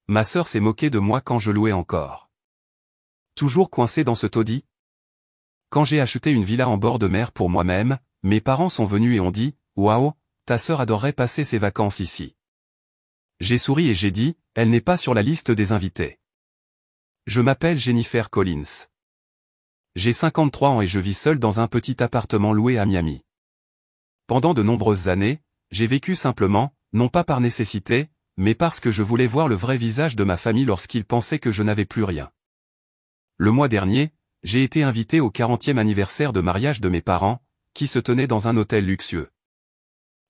Ma sœur s'est moquée de moi quand je louais encore. Toujours coincé dans ce taudis. Quand j'ai acheté une villa en bord de mer pour moi-même, mes parents sont venus et ont dit « Waouh, ta sœur adorerait passer ses vacances ici. » J'ai souri et j'ai dit « Elle n'est pas sur la liste des invités. » Je m'appelle Jennifer Collins. J'ai 53 ans et je vis seul dans un petit appartement loué à Miami. Pendant de nombreuses années, j'ai vécu simplement, non pas par nécessité, mais parce que je voulais voir le vrai visage de ma famille lorsqu'ils pensaient que je n'avais plus rien. Le mois dernier, j'ai été invité au 40e anniversaire de mariage de mes parents, qui se tenait dans un hôtel luxueux.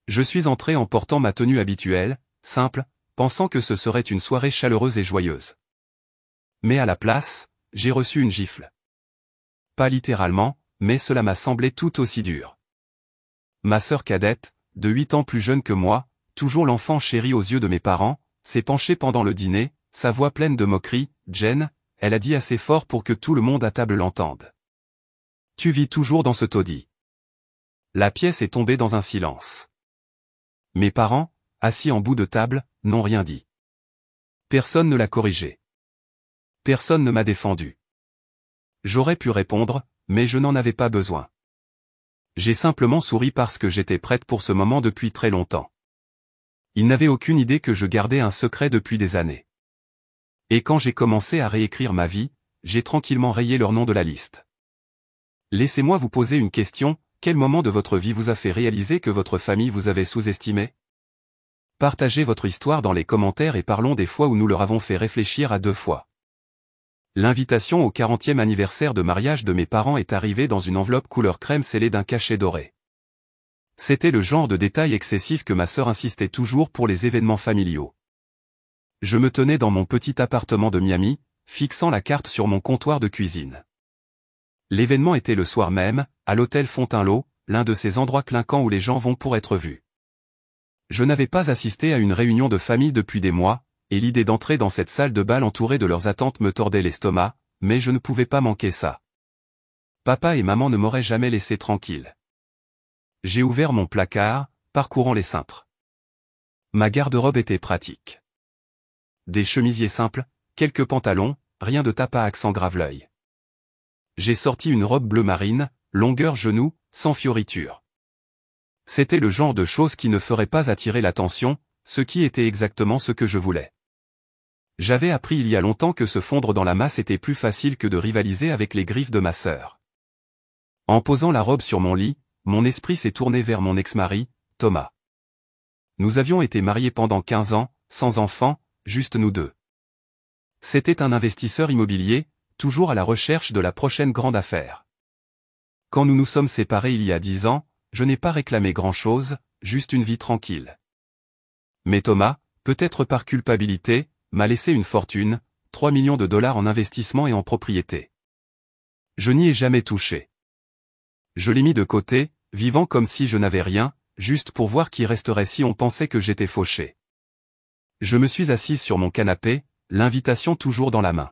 Je suis entré en portant ma tenue habituelle, simple, pensant que ce serait une soirée chaleureuse et joyeuse. Mais à la place, j'ai reçu une gifle. Pas littéralement, mais cela m'a semblé tout aussi dur. Ma sœur cadette, de 8 ans plus jeune que moi, toujours l'enfant chéri aux yeux de mes parents, s'est penchée pendant le dîner, sa voix pleine de moquerie, « Jen », elle a dit assez fort pour que tout le monde à table l'entende. « Tu vis toujours dans ce taudis. » La pièce est tombée dans un silence. Mes parents, assis en bout de table, n'ont rien dit. Personne ne l'a corrigé. Personne ne m'a défendu. J'aurais pu répondre, mais je n'en avais pas besoin. J'ai simplement souri parce que j'étais prête pour ce moment depuis très longtemps. Ils n'avaient aucune idée que je gardais un secret depuis des années. Et quand j'ai commencé à réécrire ma vie, j'ai tranquillement rayé leur nom de la liste. Laissez-moi vous poser une question, quel moment de votre vie vous a fait réaliser que votre famille vous avait sous-estimé? Partagez votre histoire dans les commentaires et parlons des fois où nous leur avons fait réfléchir à 2 fois. L'invitation au 40e anniversaire de mariage de mes parents est arrivée dans une enveloppe couleur crème scellée d'un cachet doré. C'était le genre de détail excessif que ma sœur insistait toujours pour les événements familiaux. Je me tenais dans mon petit appartement de Miami, fixant la carte sur mon comptoir de cuisine. L'événement était le soir même, à l'hôtel Fontainebleau, l'un de ces endroits clinquants où les gens vont pour être vus. Je n'avais pas assisté à une réunion de famille depuis des mois, et l'idée d'entrer dans cette salle de bal entourée de leurs attentes me tordait l'estomac, mais je ne pouvais pas manquer ça. Papa et maman ne m'auraient jamais laissé tranquille. J'ai ouvert mon placard, parcourant les cintres. Ma garde-robe était pratique. Des chemisiers simples, quelques pantalons, rien de tape à accent grave-l'œil. J'ai sorti une robe bleu marine, longueur genou, sans fioriture. C'était le genre de choses qui ne ferait pas attirer l'attention, ce qui était exactement ce que je voulais. J'avais appris il y a longtemps que se fondre dans la masse était plus facile que de rivaliser avec les griffes de ma sœur. En posant la robe sur mon lit, mon esprit s'est tourné vers mon ex-mari, Thomas. Nous avions été mariés pendant 15 ans, sans enfants, juste nous deux. C'était un investisseur immobilier, toujours à la recherche de la prochaine grande affaire. Quand nous nous sommes séparés il y a 10 ans, je n'ai pas réclamé grand-chose, juste une vie tranquille. Mais Thomas, peut-être par culpabilité, m'a laissé une fortune, 3 millions de dollars en investissement et en propriété. Je n'y ai jamais touché. Je l'ai mis de côté, vivant comme si je n'avais rien, juste pour voir qui resterait si on pensait que j'étais fauché. Je me suis assise sur mon canapé, l'invitation toujours dans la main.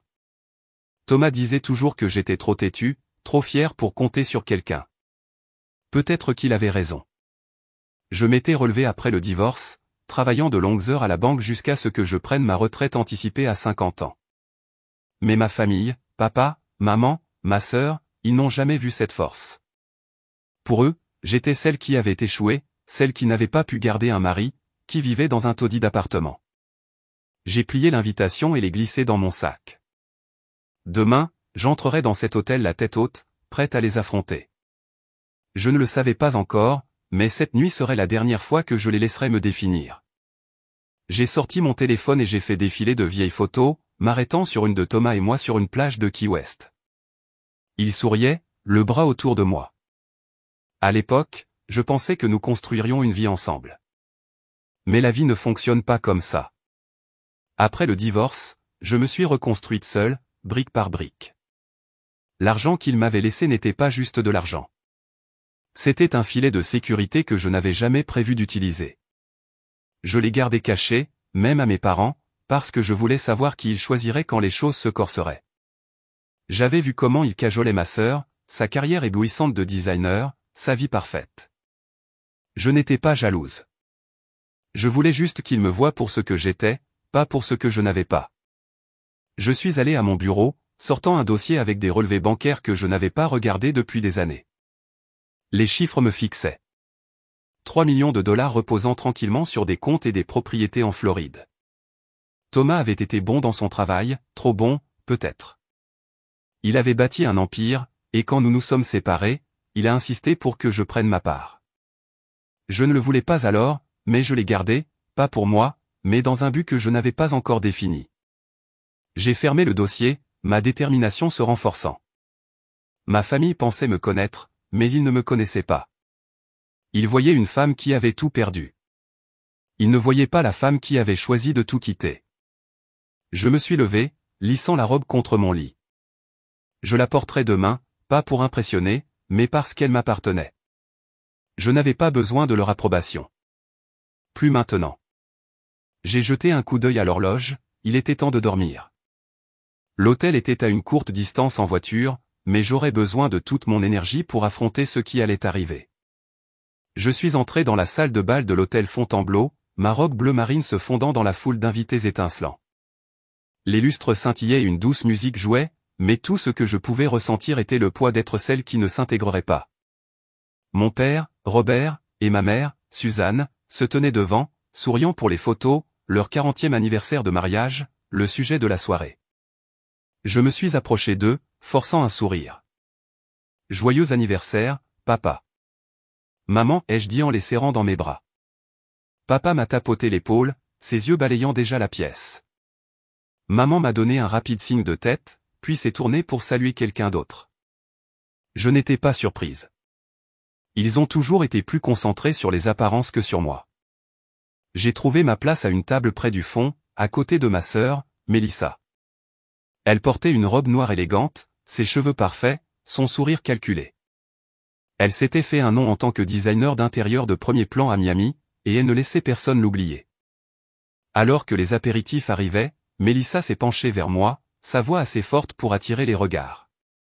Thomas disait toujours que j'étais trop têtu, trop fier pour compter sur quelqu'un. Peut-être qu'il avait raison. Je m'étais relevé après le divorce, travaillant de longues heures à la banque jusqu'à ce que je prenne ma retraite anticipée à 50 ans. Mais ma famille, papa, maman, ma sœur, ils n'ont jamais vu cette force. Pour eux, j'étais celle qui avait échoué, celle qui n'avait pas pu garder un mari, qui vivait dans un taudis d'appartement. J'ai plié l'invitation et l'ai glissée dans mon sac. Demain, j'entrerai dans cet hôtel la tête haute, prête à les affronter. Je ne le savais pas encore, mais cette nuit serait la dernière fois que je les laisserais me définir. J'ai sorti mon téléphone et j'ai fait défiler de vieilles photos, m'arrêtant sur une de Thomas et moi sur une plage de Key West. Il souriait, le bras autour de moi. À l'époque, je pensais que nous construirions une vie ensemble. Mais la vie ne fonctionne pas comme ça. Après le divorce, je me suis reconstruite seule, brique par brique. L'argent qu'il m'avait laissé n'était pas juste de l'argent. C'était un filet de sécurité que je n'avais jamais prévu d'utiliser. Je l'ai gardé caché, même à mes parents, parce que je voulais savoir qui il choisirait quand les choses se corseraient. J'avais vu comment il cajolait ma sœur, sa carrière éblouissante de designer, sa vie parfaite. Je n'étais pas jalouse. Je voulais juste qu'il me voie pour ce que j'étais, pas pour ce que je n'avais pas. Je suis allé à mon bureau, sortant un dossier avec des relevés bancaires que je n'avais pas regardés depuis des années. Les chiffres me fixaient. 3 millions de dollars reposant tranquillement sur des comptes et des propriétés en Floride. Thomas avait été bon dans son travail, trop bon, peut-être. Il avait bâti un empire, et quand nous nous sommes séparés, il a insisté pour que je prenne ma part. Je ne le voulais pas alors, mais je l'ai gardé, pas pour moi, mais dans un but que je n'avais pas encore défini. J'ai fermé le dossier, ma détermination se renforçant. Ma famille pensait me connaître, mais ils ne me connaissaient pas. Ils voyaient une femme qui avait tout perdu. Ils ne voyaient pas la femme qui avait choisi de tout quitter. Je me suis levé, lissant la robe contre mon lit. Je la porterai demain, pas pour impressionner, mais parce qu'elle m'appartenait. Je n'avais pas besoin de leur approbation. Plus maintenant. J'ai jeté un coup d'œil à l'horloge, il était temps de dormir. L'hôtel était à une courte distance en voiture, mais j'aurais besoin de toute mon énergie pour affronter ce qui allait arriver. Je suis entré dans la salle de bal de l'hôtel Fontainebleau, ma robe bleu marine se fondant dans la foule d'invités étincelants. Les lustres scintillaient et une douce musique jouait, mais tout ce que je pouvais ressentir était le poids d'être celle qui ne s'intégrerait pas. Mon père, Robert, et ma mère, Suzanne, se tenaient devant, souriant pour les photos, leur 40e anniversaire de mariage, le sujet de la soirée. Je me suis approché d'eux, forçant un sourire. Joyeux anniversaire, papa. Maman, ai-je dit en les serrant dans mes bras. Papa m'a tapoté l'épaule, ses yeux balayant déjà la pièce. Maman m'a donné un rapide signe de tête, puis s'est tournée pour saluer quelqu'un d'autre. Je n'étais pas surprise. Ils ont toujours été plus concentrés sur les apparences que sur moi. J'ai trouvé ma place à une table près du fond, à côté de ma sœur, Mélissa. Elle portait une robe noire élégante, ses cheveux parfaits, son sourire calculé. Elle s'était fait un nom en tant que designer d'intérieur de premier plan à Miami, et elle ne laissait personne l'oublier. Alors que les apéritifs arrivaient, Mélissa s'est penchée vers moi, sa voix assez forte pour attirer les regards.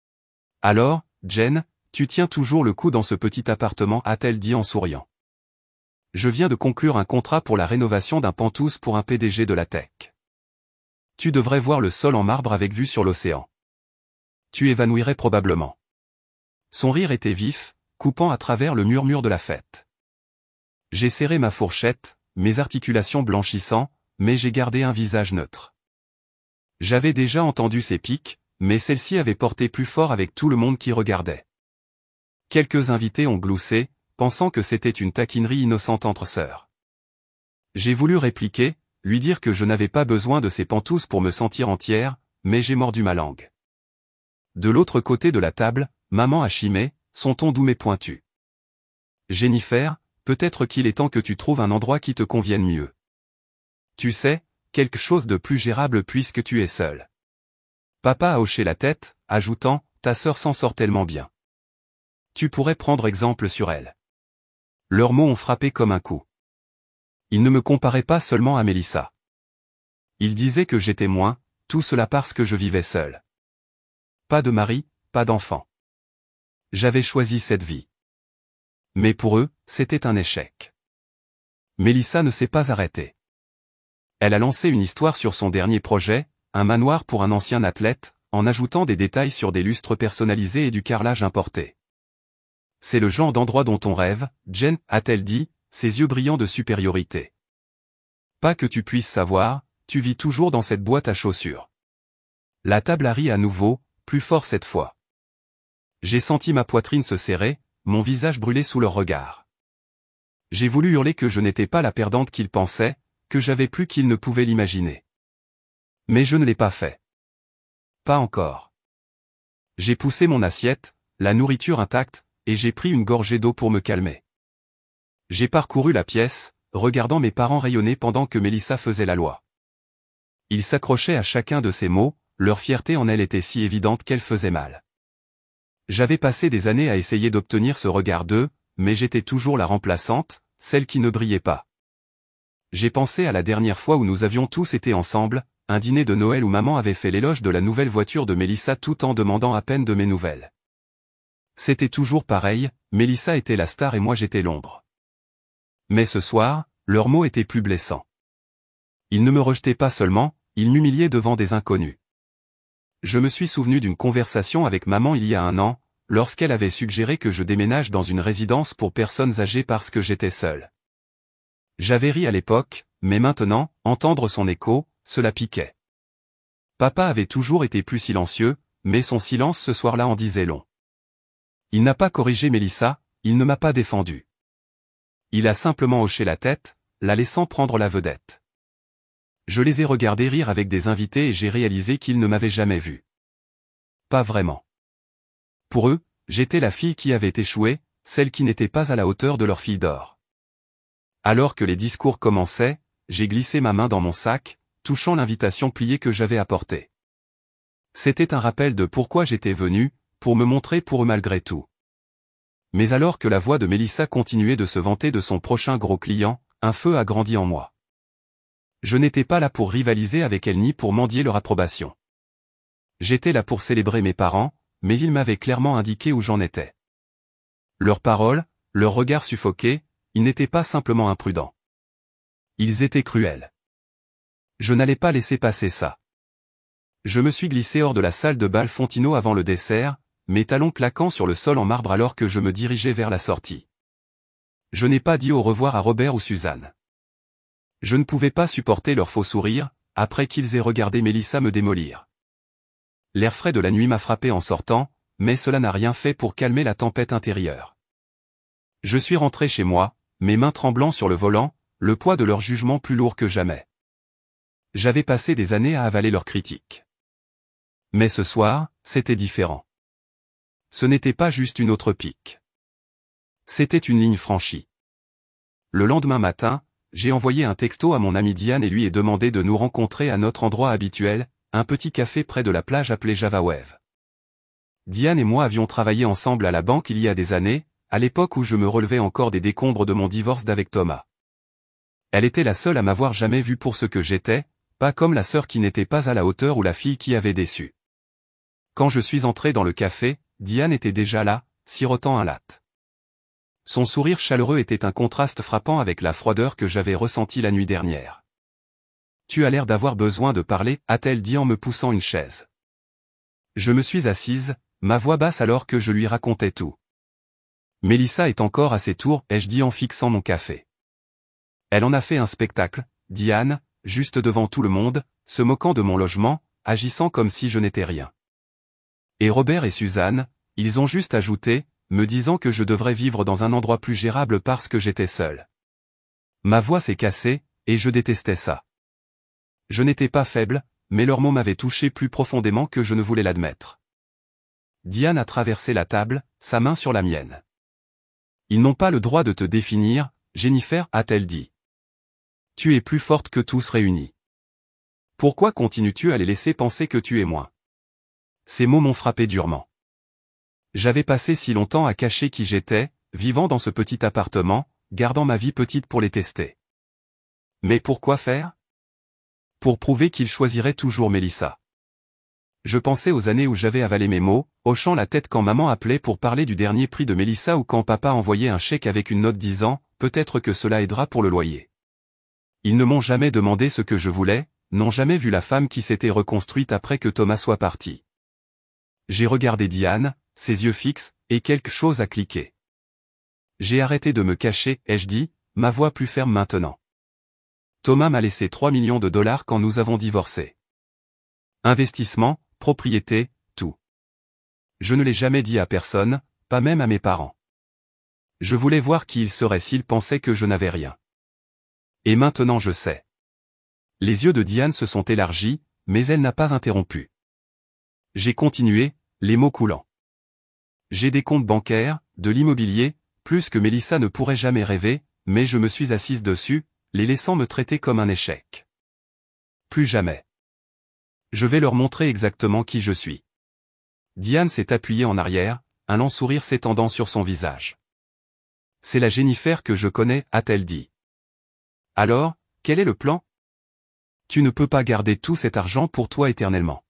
« Alors, Jen, tu tiens toujours le coup dans ce petit appartement » a-t-elle dit en souriant. « Je viens de conclure un contrat pour la rénovation d'un penthouse pour un PDG de la tech. Tu devrais voir le sol en marbre avec vue sur l'océan. Tu évanouirais probablement. » Son rire était vif, coupant à travers le murmure de la fête. J'ai serré ma fourchette, mes articulations blanchissant, mais j'ai gardé un visage neutre. J'avais déjà entendu ses piques, mais celle-ci avait porté plus fort avec tout le monde qui regardait. Quelques invités ont gloussé, pensant que c'était une taquinerie innocente entre sœurs. J'ai voulu répliquer, lui dire que je n'avais pas besoin de ces pantous pour me sentir entière, mais j'ai mordu ma langue. De l'autre côté de la table, maman a chimé, son ton doux mais pointu. « Jennifer, peut-être qu'il est temps que tu trouves un endroit qui te convienne mieux. Tu sais, quelque chose de plus gérable puisque tu es seule. » Papa a hoché la tête, ajoutant, « Ta sœur s'en sort tellement bien. Tu pourrais prendre exemple sur elle. » Leurs mots ont frappé comme un coup. Ils ne me comparaient pas seulement à Mélissa. Ils disaient que j'étais moins, tout cela parce que je vivais seul. Pas de mari, pas d'enfant. J'avais choisi cette vie. Mais pour eux, c'était un échec. Mélissa ne s'est pas arrêtée. Elle a lancé une histoire sur son dernier projet, un manoir pour un ancien athlète, en ajoutant des détails sur des lustres personnalisés et du carrelage importé. C'est le genre d'endroit dont on rêve, Jen, a-t-elle dit, ses yeux brillants de supériorité. Pas que tu puisses savoir, tu vis toujours dans cette boîte à chaussures. La table a ri à nouveau, plus fort cette fois. J'ai senti ma poitrine se serrer, mon visage brûlé sous leur regard. J'ai voulu hurler que je n'étais pas la perdante qu'ils pensaient, que j'avais plus qu'ils ne pouvaient l'imaginer. Mais je ne l'ai pas fait. Pas encore. J'ai poussé mon assiette, la nourriture intacte, et j'ai pris une gorgée d'eau pour me calmer. J'ai parcouru la pièce, regardant mes parents rayonner pendant que Mélissa faisait la loi. Ils s'accrochaient à chacun de ces mots, leur fierté en elle était si évidente qu'elle faisait mal. J'avais passé des années à essayer d'obtenir ce regard d'eux, mais j'étais toujours la remplaçante, celle qui ne brillait pas. J'ai pensé à la dernière fois où nous avions tous été ensemble, un dîner de Noël où maman avait fait l'éloge de la nouvelle voiture de Mélissa tout en demandant à peine de mes nouvelles. C'était toujours pareil, Mélissa était la star et moi j'étais l'ombre. Mais ce soir, leurs mots étaient plus blessants. Ils ne me rejetaient pas seulement, ils m'humiliaient devant des inconnus. Je me suis souvenu d'une conversation avec maman il y a un an, lorsqu'elle avait suggéré que je déménage dans une résidence pour personnes âgées parce que j'étais seul. J'avais ri à l'époque, mais maintenant, entendre son écho, cela piquait. Papa avait toujours été plus silencieux, mais son silence ce soir-là en disait long. Il n'a pas corrigé Mélissa, il ne m'a pas défendu. Il a simplement hoché la tête, la laissant prendre la vedette. Je les ai regardés rire avec des invités et j'ai réalisé qu'ils ne m'avaient jamais vu. Pas vraiment. Pour eux, j'étais la fille qui avait échoué, celle qui n'était pas à la hauteur de leur fille d'or. Alors que les discours commençaient, j'ai glissé ma main dans mon sac, touchant l'invitation pliée que j'avais apportée. C'était un rappel de pourquoi j'étais venu, pour me montrer pour eux malgré tout. Mais alors que la voix de Mélissa continuait de se vanter de son prochain gros client, un feu a grandi en moi. Je n'étais pas là pour rivaliser avec elle ni pour mendier leur approbation. J'étais là pour célébrer mes parents, mais ils m'avaient clairement indiqué où j'en étais. Leurs paroles, leurs regards suffoqués, ils n'étaient pas simplement imprudents. Ils étaient cruels. Je n'allais pas laisser passer ça. Je me suis glissé hors de la salle de bal Fontino avant le dessert, mes talons claquant sur le sol en marbre alors que je me dirigeais vers la sortie. Je n'ai pas dit au revoir à Robert ou Suzanne. Je ne pouvais pas supporter leur faux sourire, après qu'ils aient regardé Mélissa me démolir. L'air frais de la nuit m'a frappé en sortant, mais cela n'a rien fait pour calmer la tempête intérieure. Je suis rentré chez moi, mes mains tremblant sur le volant, le poids de leur jugement plus lourd que jamais. J'avais passé des années à avaler leurs critiques. Mais ce soir, c'était différent. Ce n'était pas juste une autre pique. C'était une ligne franchie. Le lendemain matin, j'ai envoyé un texto à mon ami Diane et lui ai demandé de nous rencontrer à notre endroit habituel, un petit café près de la plage appelé Java Wave. Diane et moi avions travaillé ensemble à la banque il y a des années, à l'époque où je me relevais encore des décombres de mon divorce d'avec Thomas. Elle était la seule à m'avoir jamais vu pour ce que j'étais, pas comme la sœur qui n'était pas à la hauteur ou la fille qui avait déçu. Quand je suis entré dans le café, Diane était déjà là, sirotant un latte. Son sourire chaleureux était un contraste frappant avec la froideur que j'avais ressentie la nuit dernière. « Tu as l'air d'avoir besoin de parler » a-t-elle dit en me poussant une chaise. Je me suis assise, ma voix basse alors que je lui racontais tout. « Mélissa est encore à ses tours » ai-je dit en fixant mon café. Elle en a fait un spectacle, Diane, juste devant tout le monde, se moquant de mon logement, agissant comme si je n'étais rien. Et Robert et Suzanne, ils ont juste ajouté, me disant que je devrais vivre dans un endroit plus gérable parce que j'étais seul. Ma voix s'est cassée, et je détestais ça. Je n'étais pas faible, mais leurs mots m'avaient touché plus profondément que je ne voulais l'admettre. Diane a traversé la table, sa main sur la mienne. Ils n'ont pas le droit de te définir, Jennifer, a-t-elle dit. Tu es plus forte que tous réunis. Pourquoi continues-tu à les laisser penser que tu es moins? Ces mots m'ont frappé durement. J'avais passé si longtemps à cacher qui j'étais, vivant dans ce petit appartement, gardant ma vie petite pour les tester. Mais pourquoi faire? Pour prouver qu'ils choisiraient toujours Mélissa. Je pensais aux années où j'avais avalé mes mots, hochant la tête quand maman appelait pour parler du dernier prix de Mélissa ou quand papa envoyait un chèque avec une note disant « Peut-être que cela aidera pour le loyer ». Ils ne m'ont jamais demandé ce que je voulais, n'ont jamais vu la femme qui s'était reconstruite après que Thomas soit parti. J'ai regardé Diane, ses yeux fixes, et quelque chose a cliqué. J'ai arrêté de me cacher, ai-je dit, ma voix plus ferme maintenant. Thomas m'a laissé 3 millions de dollars quand nous avons divorcé. Investissement, propriété, tout. Je ne l'ai jamais dit à personne, pas même à mes parents. Je voulais voir qui il serait s'il pensait que je n'avais rien. Et maintenant je sais. Les yeux de Diane se sont élargis, mais elle n'a pas interrompu. J'ai continué, les mots coulants. J'ai des comptes bancaires, de l'immobilier, plus que Mélissa ne pourrait jamais rêver, mais je me suis assise dessus, les laissant me traiter comme un échec. Plus jamais. Je vais leur montrer exactement qui je suis. Diane s'est appuyée en arrière, un lent sourire s'étendant sur son visage. C'est la Jennifer que je connais, a-t-elle dit. Alors, quel est le plan? Tu ne peux pas garder tout cet argent pour toi éternellement.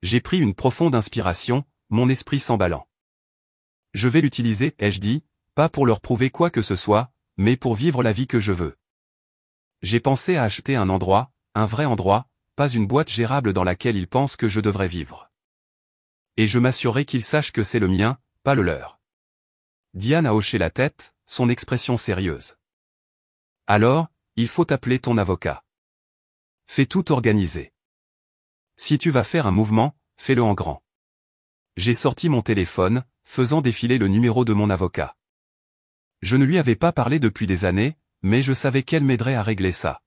J'ai pris une profonde inspiration, mon esprit s'emballant. Je vais l'utiliser, ai-je dit, pas pour leur prouver quoi que ce soit, mais pour vivre la vie que je veux. J'ai pensé à acheter un endroit, un vrai endroit, pas une boîte gérable dans laquelle ils pensent que je devrais vivre. Et je m'assurerai qu'ils sachent que c'est le mien, pas le leur. Diane a hoché la tête, son expression sérieuse. Alors, il faut appeler ton avocat. Fais tout organiser. Si tu vas faire un mouvement, fais-le en grand. J'ai sorti mon téléphone, faisant défiler le numéro de mon avocat. Je ne lui avais pas parlé depuis des années, mais je savais qu'elle m'aiderait à régler ça.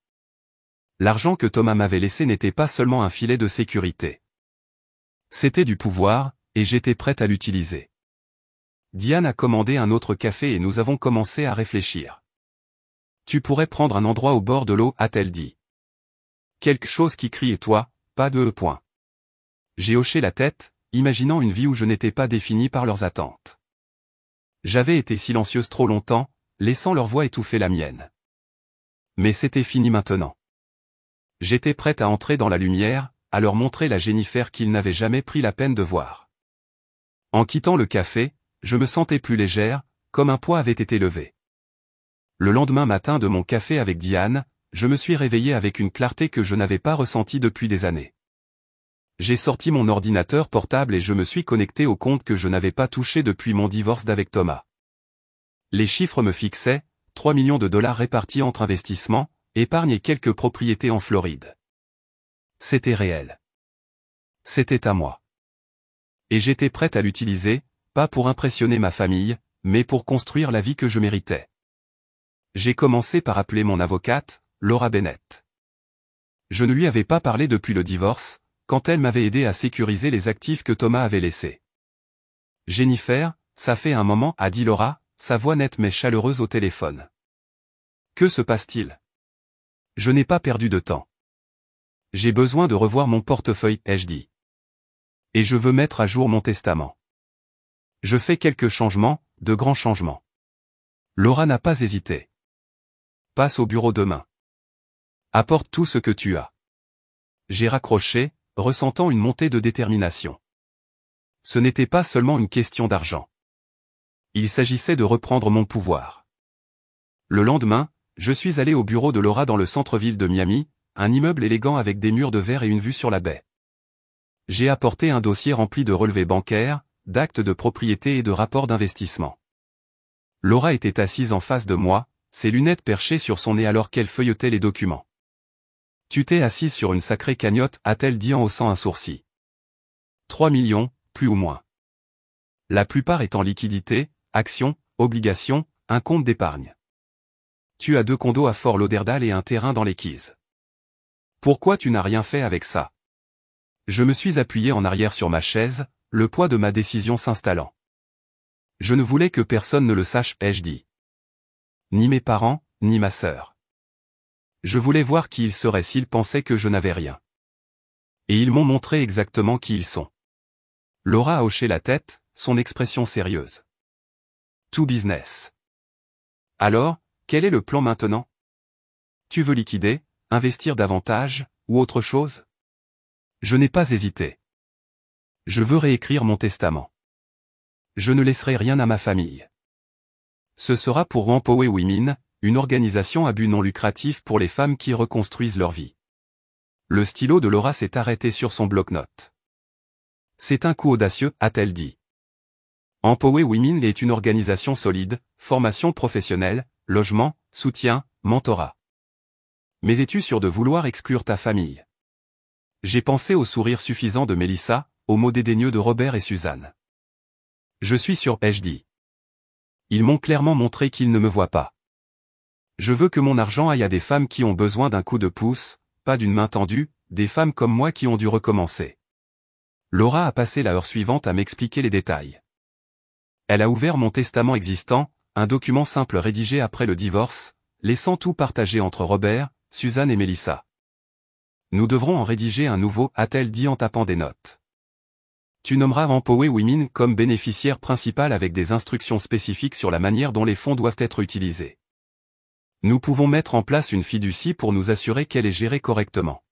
L'argent que Thomas m'avait laissé n'était pas seulement un filet de sécurité. C'était du pouvoir, et j'étais prête à l'utiliser. Diane a commandé un autre café et nous avons commencé à réfléchir. Tu pourrais prendre un endroit au bord de l'eau, a-t-elle dit. Quelque chose qui crie et toi, pas de point. J'ai hoché la tête, imaginant une vie où je n'étais pas définie par leurs attentes. J'avais été silencieuse trop longtemps, laissant leur voix étouffer la mienne. Mais c'était fini maintenant. J'étais prête à entrer dans la lumière, à leur montrer la Jennifer qu'ils n'avaient jamais pris la peine de voir. En quittant le café, je me sentais plus légère, comme un poids avait été levé. Le lendemain matin de mon café avec Diane, je me suis réveillée avec une clarté que je n'avais pas ressentie depuis des années. J'ai sorti mon ordinateur portable et je me suis connecté au compte que je n'avais pas touché depuis mon divorce d'avec Thomas. Les chiffres me fixaient, 3 millions de dollars répartis entre investissements, épargne et quelques propriétés en Floride. C'était réel. C'était à moi. Et j'étais prête à l'utiliser, pas pour impressionner ma famille, mais pour construire la vie que je méritais. J'ai commencé par appeler mon avocate, Laura Bennett. Je ne lui avais pas parlé depuis le divorce, quand elle m'avait aidé à sécuriser les actifs que Thomas avait laissés. Jennifer, ça fait un moment, a dit Laura, sa voix nette mais chaleureuse au téléphone. Que se passe-t-il? Je n'ai pas perdu de temps. J'ai besoin de revoir mon portefeuille, ai-je dit. Et je veux mettre à jour mon testament. Je fais quelques changements, de grands changements. Laura n'a pas hésité. Passe au bureau demain. Apporte tout ce que tu as. J'ai raccroché, ressentant une montée de détermination. Ce n'était pas seulement une question d'argent. Il s'agissait de reprendre mon pouvoir. Le lendemain, je suis allé au bureau de Laura dans le centre-ville de Miami, un immeuble élégant avec des murs de verre et une vue sur la baie. J'ai apporté un dossier rempli de relevés bancaires, d'actes de propriété et de rapports d'investissement. Laura était assise en face de moi, ses lunettes perchées sur son nez alors qu'elle feuilletait les documents. Tu t'es assise sur une sacrée cagnotte, a-t-elle dit en haussant un sourcil. 3 millions, plus ou moins. La plupart étant liquidités, actions, obligations, un compte d'épargne. Tu as 2 condos à Fort Lauderdale et un terrain dans les Keys. Pourquoi tu n'as rien fait avec ça? Je me suis appuyé en arrière sur ma chaise, le poids de ma décision s'installant. Je ne voulais que personne ne le sache, ai-je dit. Ni mes parents, ni ma sœur. Je voulais voir qui ils seraient s'ils pensaient que je n'avais rien. Et ils m'ont montré exactement qui ils sont. Laura a hoché la tête, son expression sérieuse. Tout business. Alors, quel est le plan maintenant? Tu veux liquider, investir davantage, ou autre chose? Je n'ai pas hésité. Je veux réécrire mon testament. Je ne laisserai rien à ma famille. Ce sera pour Empower Women, une organisation à but non lucratif pour les femmes qui reconstruisent leur vie. Le stylo de Laura s'est arrêté sur son bloc-notes. C'est un coup audacieux, a-t-elle dit. Empower Women est une organisation solide, formation professionnelle, logement, soutien, mentorat. Mais es-tu sûr de vouloir exclure ta famille? J'ai pensé au sourire suffisant de Mélissa, aux mots dédaigneux de Robert et Suzanne. Je suis sûr, ai-je dit. Ils m'ont clairement montré qu'ils ne me voient pas. Je veux que mon argent aille à des femmes qui ont besoin d'un coup de pouce, pas d'une main tendue, des femmes comme moi qui ont dû recommencer. Laura a passé la heure suivante à m'expliquer les détails. Elle a ouvert mon testament existant, un document simple rédigé après le divorce, laissant tout partager entre Robert, Suzanne et Mélissa. Nous devrons en rédiger un nouveau, a-t-elle dit en tapant des notes. Tu nommeras Empower Women comme bénéficiaire principal avec des instructions spécifiques sur la manière dont les fonds doivent être utilisés. Nous pouvons mettre en place une fiducie pour nous assurer qu'elle est gérée correctement.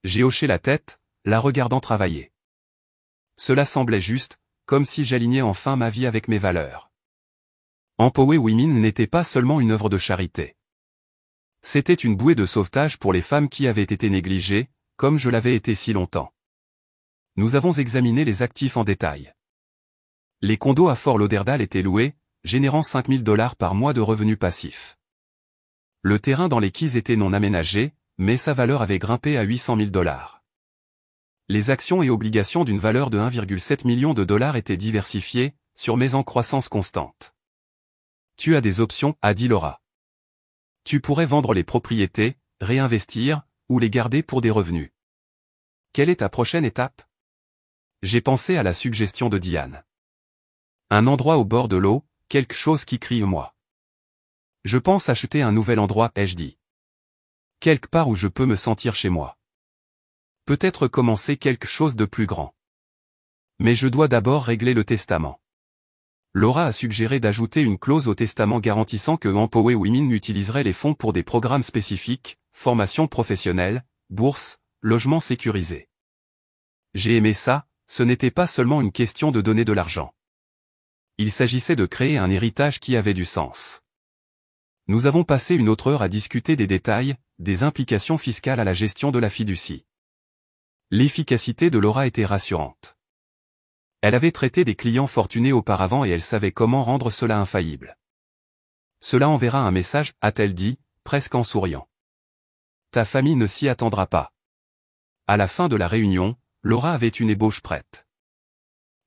J'ai hoché la tête, la regardant travailler. Cela semblait juste, comme si j'alignais enfin ma vie avec mes valeurs. Empower Women n'était pas seulement une œuvre de charité. C'était une bouée de sauvetage pour les femmes qui avaient été négligées, comme je l'avais été si longtemps. Nous avons examiné les actifs en détail. Les condos à Fort Lauderdale étaient loués, générant $5 000 par mois de revenus passifs. Le terrain dans les Keys était non aménagé, mais sa valeur avait grimpé à $800 000. Les actions et obligations d'une valeur de $1,7 million étaient diversifiées, mais en croissance constante. Tu as des options, a dit Laura. Tu pourrais vendre les propriétés, réinvestir, ou les garder pour des revenus. Quelle est ta prochaine étape? J'ai pensé à la suggestion de Diane. Un endroit au bord de l'eau, quelque chose qui crie moi. Je pense acheter un nouvel endroit, ai-je dit. Quelque part où je peux me sentir chez moi. Peut-être commencer quelque chose de plus grand. Mais je dois d'abord régler le testament. Laura a suggéré d'ajouter une clause au testament garantissant que Empower Women utiliserait les fonds pour des programmes spécifiques, formation professionnelle, bourse, logement sécurisé. J'ai aimé ça, ce n'était pas seulement une question de donner de l'argent. Il s'agissait de créer un héritage qui avait du sens. Nous avons passé une autre heure à discuter des détails, des implications fiscales à la gestion de la fiducie. L'efficacité de Laura était rassurante. Elle avait traité des clients fortunés auparavant et elle savait comment rendre cela infaillible. Cela enverra un message, a-t-elle dit, presque en souriant. Ta famille ne s'y attendra pas. À la fin de la réunion, Laura avait une ébauche prête.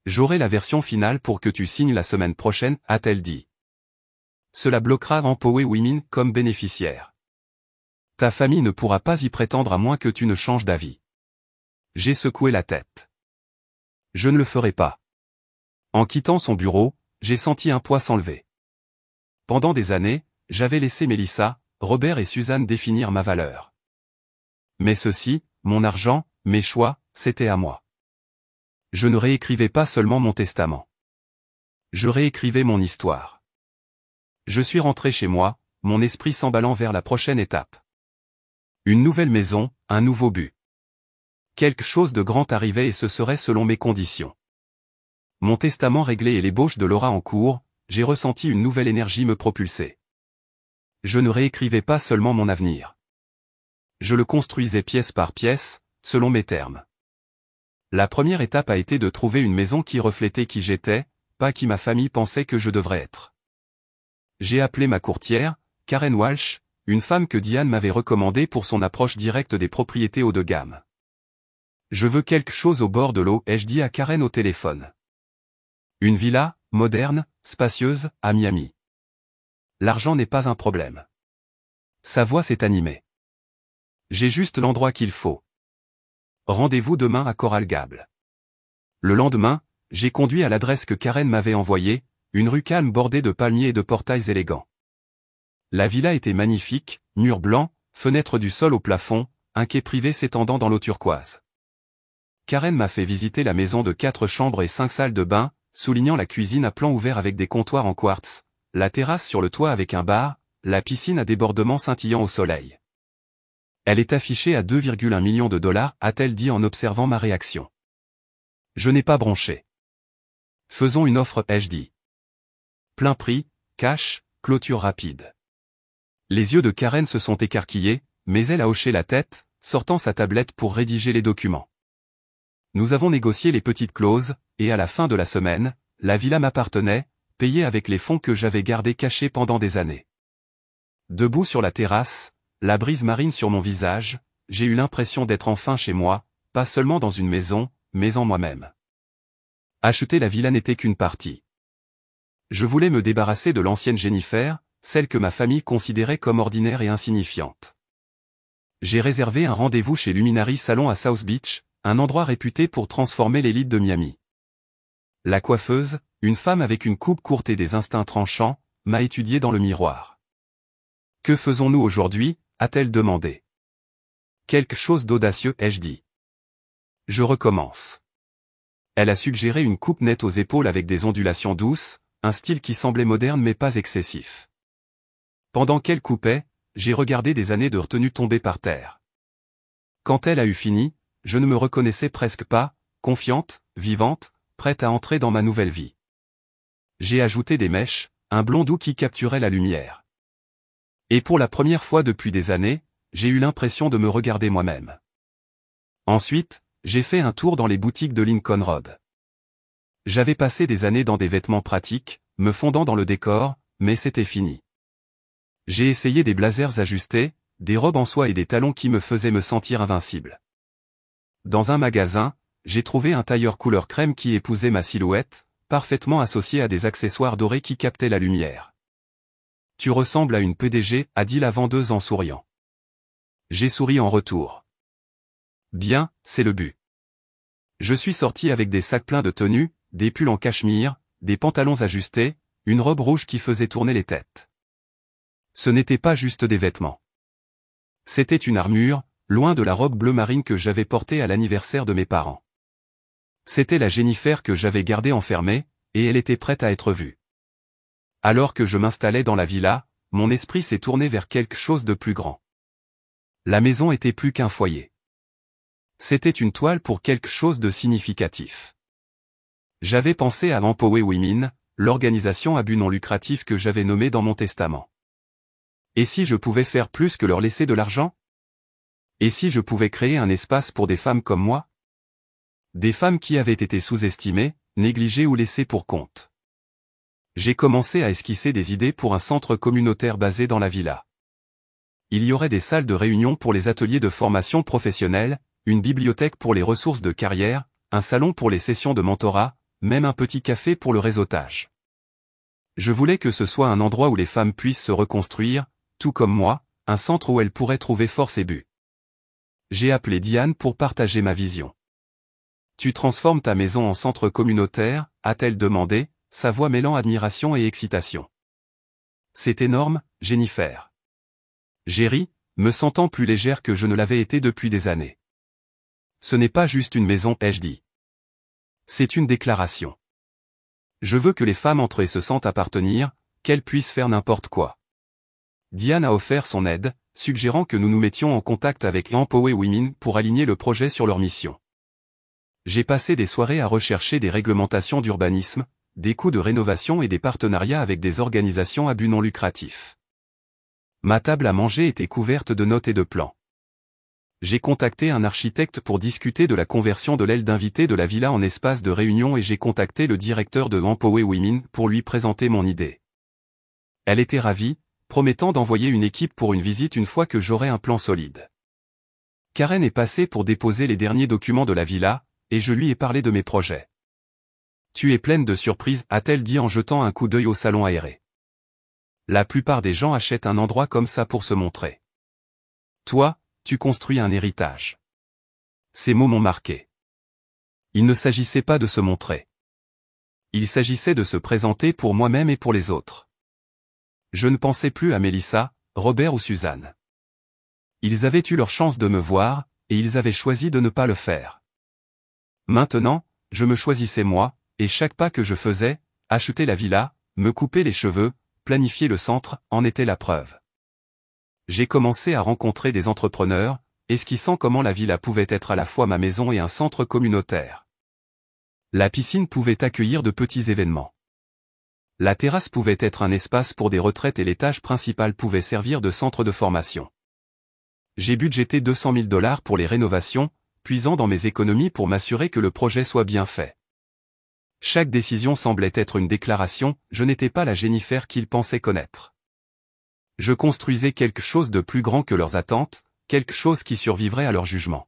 J'aurai la version finale pour que tu signes la semaine prochaine, a-t-elle dit. Cela bloquera Empower Women comme bénéficiaire. Ta famille ne pourra pas y prétendre à moins que tu ne changes d'avis. J'ai secoué la tête. Je ne le ferai pas. En quittant son bureau, j'ai senti un poids s'enlever. Pendant des années, j'avais laissé Melissa, Robert et Suzanne définir ma valeur. Mais ceci, mon argent, mes choix, c'était à moi. Je ne réécrivais pas seulement mon testament. Je réécrivais mon histoire. Je suis rentré chez moi, mon esprit s'emballant vers la prochaine étape. Une nouvelle maison, un nouveau but. Quelque chose de grand arrivait et ce serait selon mes conditions. Mon testament réglé et l'ébauche de Laura en cours, j'ai ressenti une nouvelle énergie me propulser. Je ne réécrivais pas seulement mon avenir. Je le construisais pièce par pièce, selon mes termes. La première étape a été de trouver une maison qui reflétait qui j'étais, pas qui ma famille pensait que je devrais être. J'ai appelé ma courtière, Karen Walsh, une femme que Diane m'avait recommandée pour son approche directe des propriétés haut de gamme. Je veux quelque chose au bord de l'eau, ai-je dit à Karen au téléphone. Une villa, moderne, spacieuse, à Miami. L'argent n'est pas un problème. Sa voix s'est animée. J'ai juste l'endroit qu'il faut. Rendez-vous demain à Coral Gables. Le lendemain, j'ai conduit à l'adresse que Karen m'avait envoyée, une rue calme bordée de palmiers et de portails élégants. La villa était magnifique, murs blancs, fenêtres du sol au plafond, un quai privé s'étendant dans l'eau turquoise. Karen m'a fait visiter la maison de 4 chambres et 5 salles de bain, soulignant la cuisine à plan ouvert avec des comptoirs en quartz, la terrasse sur le toit avec un bar, la piscine à débordement scintillant au soleil. Elle est affichée à $2,1 million, a-t-elle dit en observant ma réaction. Je n'ai pas bronché. Faisons une offre, ai-je dit. Plein prix, cash, clôture rapide. Les yeux de Karen se sont écarquillés, mais elle a hoché la tête, sortant sa tablette pour rédiger les documents. Nous avons négocié les petites clauses, et à la fin de la semaine, la villa m'appartenait, payée avec les fonds que j'avais gardés cachés pendant des années. Debout sur la terrasse, la brise marine sur mon visage, j'ai eu l'impression d'être enfin chez moi, pas seulement dans une maison, mais en moi-même. Acheter la villa n'était qu'une partie. Je voulais me débarrasser de l'ancienne Jennifer, celle que ma famille considérait comme ordinaire et insignifiante. J'ai réservé un rendez-vous chez Luminary Salon à South Beach, un endroit réputé pour transformer l'élite de Miami. La coiffeuse, une femme avec une coupe courte et des instincts tranchants, m'a étudié dans le miroir. Que faisons-nous aujourd'hui, a-t-elle demandé. Quelque chose d'audacieux, ai-je dit. Je recommence. Elle a suggéré une coupe nette aux épaules avec des ondulations douces, un style qui semblait moderne mais pas excessif. Pendant qu'elle coupait, j'ai regardé des années de retenue tomber par terre. Quand elle a eu fini, je ne me reconnaissais presque pas, confiante, vivante, prête à entrer dans ma nouvelle vie. J'ai ajouté des mèches, un blond doux qui capturait la lumière. Et pour la première fois depuis des années, j'ai eu l'impression de me regarder moi-même. Ensuite, j'ai fait un tour dans les boutiques de Lincoln Road. J'avais passé des années dans des vêtements pratiques, me fondant dans le décor, mais c'était fini. J'ai essayé des blazers ajustés, des robes en soie et des talons qui me faisaient me sentir invincible. Dans un magasin, j'ai trouvé un tailleur couleur crème qui épousait ma silhouette, parfaitement associé à des accessoires dorés qui captaient la lumière. Tu ressembles à une PDG, a dit la vendeuse en souriant. J'ai souri en retour. Bien, c'est le but. Je suis sorti avec des sacs pleins de tenues, des pulls en cachemire, des pantalons ajustés, une robe rouge qui faisait tourner les têtes. Ce n'était pas juste des vêtements. C'était une armure, loin de la robe bleu marine que j'avais portée à l'anniversaire de mes parents. C'était la Jennifer que j'avais gardée enfermée, et elle était prête à être vue. Alors que je m'installais dans la villa, mon esprit s'est tourné vers quelque chose de plus grand. La maison était plus qu'un foyer. C'était une toile pour quelque chose de significatif. J'avais pensé à Empower Women, l'organisation à but non lucratif que j'avais nommée dans mon testament. Et si je pouvais faire plus que leur laisser de l'argent? Et si je pouvais créer un espace pour des femmes comme moi? Des femmes qui avaient été sous-estimées, négligées ou laissées pour compte. J'ai commencé à esquisser des idées pour un centre communautaire basé dans la villa. Il y aurait des salles de réunion pour les ateliers de formation professionnelle, une bibliothèque pour les ressources de carrière, un salon pour les sessions de mentorat, même un petit café pour le réseautage. Je voulais que ce soit un endroit où les femmes puissent se reconstruire, tout comme moi, un centre où elles pourraient trouver force et but. J'ai appelé Diane pour partager ma vision. Tu transformes ta maison en centre communautaire, a-t-elle demandé, sa voix mêlant admiration et excitation. C'est énorme, Jennifer. J'ai ri, me sentant plus légère que je ne l'avais été depuis des années. Ce n'est pas juste une maison, ai-je dit. C'est une déclaration. Je veux que les femmes entrent et se sentent appartenir, qu'elles puissent faire n'importe quoi. Diane a offert son aide, suggérant que nous nous mettions en contact avec Empower Women pour aligner le projet sur leur mission. J'ai passé des soirées à rechercher des réglementations d'urbanisme, des coûts de rénovation et des partenariats avec des organisations à but non lucratif. Ma table à manger était couverte de notes et de plans. J'ai contacté un architecte pour discuter de la conversion de l'aile d'invité de la villa en espace de réunion et j'ai contacté le directeur de Empower Women pour lui présenter mon idée. Elle était ravie, promettant d'envoyer une équipe pour une visite une fois que j'aurai un plan solide. Karen est passée pour déposer les derniers documents de la villa, et je lui ai parlé de mes projets. Tu es pleine de surprises, a-t-elle dit en jetant un coup d'œil au salon aéré. La plupart des gens achètent un endroit comme ça pour se montrer. Toi, tu construis un héritage. Ces mots m'ont marqué. Il ne s'agissait pas de se montrer. Il s'agissait de se présenter pour moi-même et pour les autres. Je ne pensais plus à Mélissa, Robert ou Suzanne. Ils avaient eu leur chance de me voir, et ils avaient choisi de ne pas le faire. Maintenant, je me choisissais moi, et chaque pas que je faisais, acheter la villa, me couper les cheveux, planifier le centre, en était la preuve. J'ai commencé à rencontrer des entrepreneurs, esquissant comment la villa pouvait être à la fois ma maison et un centre communautaire. La piscine pouvait accueillir de petits événements. La terrasse pouvait être un espace pour des retraites et l'étage principal pouvait servir de centre de formation. J'ai budgété $200 000 pour les rénovations, puisant dans mes économies pour m'assurer que le projet soit bien fait. Chaque décision semblait être une déclaration, je n'étais pas la Jennifer qu'ils pensaient connaître. Je construisais quelque chose de plus grand que leurs attentes, quelque chose qui survivrait à leur jugement.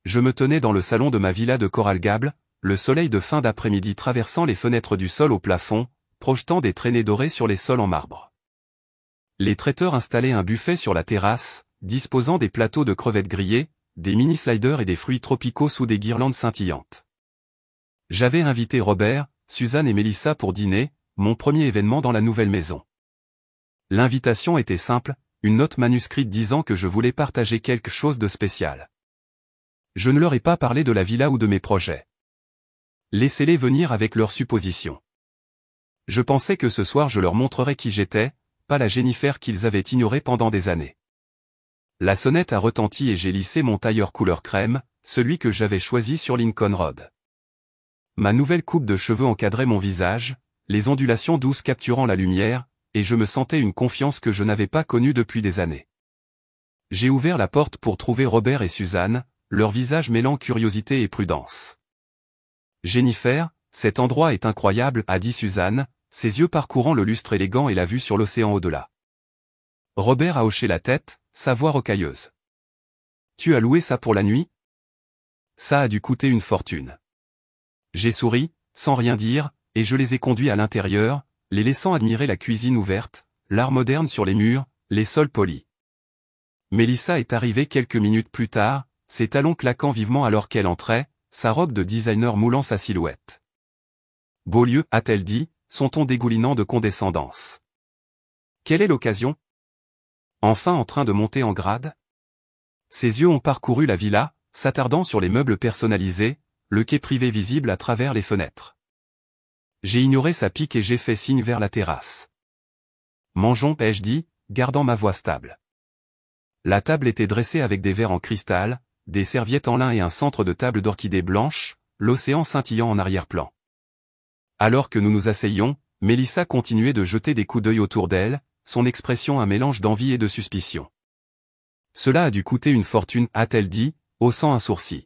Je me tenais dans le salon de ma villa de Coral Gables, le soleil de fin d'après-midi traversant les fenêtres du sol au plafond, projetant des traînées dorées sur les sols en marbre. Les traiteurs installaient un buffet sur la terrasse, disposant des plateaux de crevettes grillées, des mini-sliders et des fruits tropicaux sous des guirlandes scintillantes. J'avais invité Robert, Suzanne et Mélissa pour dîner, mon premier événement dans la nouvelle maison. L'invitation était simple, une note manuscrite disant que je voulais partager quelque chose de spécial. Je ne leur ai pas parlé de la villa ou de mes projets. Laissez-les venir avec leurs suppositions. Je pensais que ce soir je leur montrerais qui j'étais, pas la Jennifer qu'ils avaient ignorée pendant des années. La sonnette a retenti et j'ai lissé mon tailleur couleur crème, celui que j'avais choisi sur Lincoln Road. Ma nouvelle coupe de cheveux encadrait mon visage, les ondulations douces capturant la lumière, et je me sentais une confiance que je n'avais pas connue depuis des années. J'ai ouvert la porte pour trouver Robert et Suzanne, leur visage mêlant curiosité et prudence. Jennifer, cet endroit est incroyable, a dit Suzanne, ses yeux parcourant le lustre élégant et la vue sur l'océan au-delà. Robert a hoché la tête, sa voix rocailleuse. Tu as loué ça pour la nuit? Ça a dû coûter une fortune. J'ai souri, sans rien dire, et je les ai conduits à l'intérieur, les laissant admirer la cuisine ouverte, l'art moderne sur les murs, les sols polis. Mélissa est arrivée quelques minutes plus tard, ses talons claquant vivement alors qu'elle entrait, sa robe de designer moulant sa silhouette. Beau lieu, a-t-elle dit, son ton dégoulinant de condescendance. Quelle est l'occasion? Enfin en train de monter en grade? Ses yeux ont parcouru la villa, s'attardant sur les meubles personnalisés, le quai privé visible à travers les fenêtres. J'ai ignoré sa pique et j'ai fait signe vers la terrasse. Mangeons, ai-je dit, gardant ma voix stable. La table était dressée avec des verres en cristal, des serviettes en lin et un centre de table d'orchidées blanches, l'océan scintillant en arrière-plan. Alors que nous nous asseyions, Mélissa continuait de jeter des coups d'œil autour d'elle, son expression un mélange d'envie et de suspicion. Cela a dû coûter une fortune, a-t-elle dit, haussant un sourcil.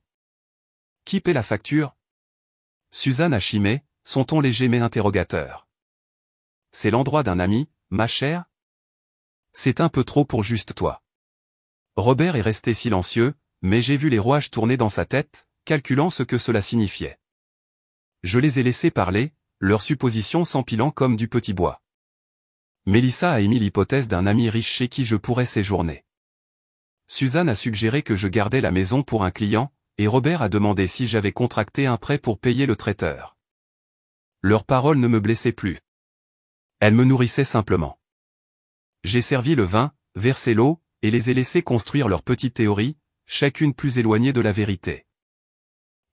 Qui paie la facture? Suzanne a chimé, son ton léger mais interrogateur. C'est l'endroit d'un ami, ma chère? C'est un peu trop pour juste toi. Robert est resté silencieux, mais j'ai vu les rouages tourner dans sa tête, calculant ce que cela signifiait. Je les ai laissés parler, leurs suppositions s'empilant comme du petit bois. Mélissa a émis l'hypothèse d'un ami riche chez qui je pourrais séjourner. Suzanne a suggéré que je gardais la maison pour un client, et Robert a demandé si j'avais contracté un prêt pour payer le traiteur. Leurs paroles ne me blessaient plus. Elles me nourrissaient simplement. J'ai servi le vin, versé l'eau, et les ai laissés construire leur petite théorie, chacune plus éloignée de la vérité.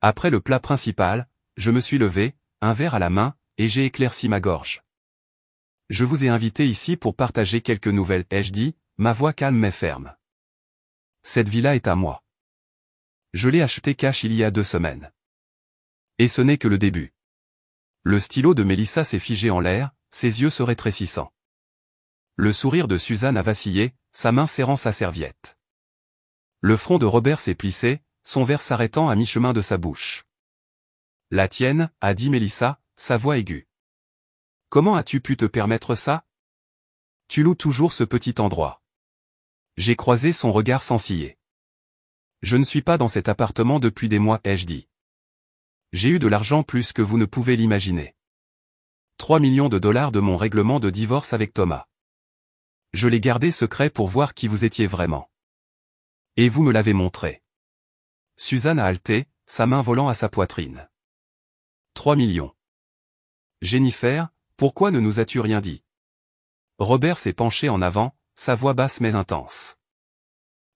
Après le plat principal, je me suis levé, un verre à la main, et j'ai éclairci ma gorge. Je vous ai invité ici pour partager quelques nouvelles, ai-je dit, ma voix calme mais ferme. Cette villa est à moi. Je l'ai achetée cash il y a 2 semaines. Et ce n'est que le début. Le stylo de Mélissa s'est figé en l'air, ses yeux se rétrécissant. Le sourire de Suzanne a vacillé, sa main serrant sa serviette. Le front de Robert s'est plissé, son verre s'arrêtant à mi-chemin de sa bouche. La tienne, a dit Mélissa, sa voix aiguë. Comment as-tu pu te permettre ça? Tu loues toujours ce petit endroit. J'ai croisé son regard sans ciller. Je ne suis pas dans cet appartement depuis des mois, ai-je dit. J'ai eu de l'argent plus que vous ne pouvez l'imaginer. 3 millions de dollars de mon règlement de divorce avec Thomas. Je l'ai gardé secret pour voir qui vous étiez vraiment. Et vous me l'avez montré. Suzanne a halté, sa main volant à sa poitrine. 3 millions. Jennifer, pourquoi ne nous as-tu rien dit? Robert s'est penché en avant, sa voix basse mais intense.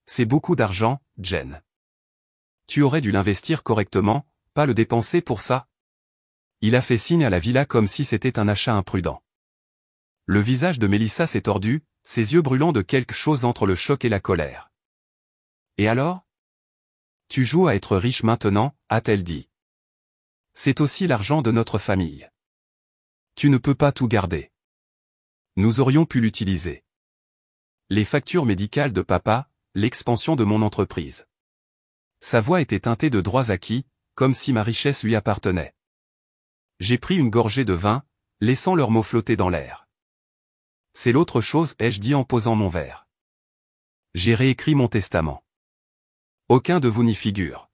C'est beaucoup d'argent, Jen. Tu aurais dû l'investir correctement, pas le dépenser pour ça. Il a fait signe à la villa comme si c'était un achat imprudent. Le visage de Mélissa s'est tordu, ses yeux brûlant de quelque chose entre le choc et la colère. Et alors? Tu joues à être riche maintenant, a-t-elle dit. C'est aussi l'argent de notre famille. Tu ne peux pas tout garder. Nous aurions pu l'utiliser. Les factures médicales de papa, l'expansion de mon entreprise. Sa voix était teintée de droits acquis, comme si ma richesse lui appartenait. J'ai pris une gorgée de vin, laissant leurs mots flotter dans l'air. C'est l'autre chose, ai-je dit en posant mon verre. J'ai réécrit mon testament. Aucun de vous n'y figure.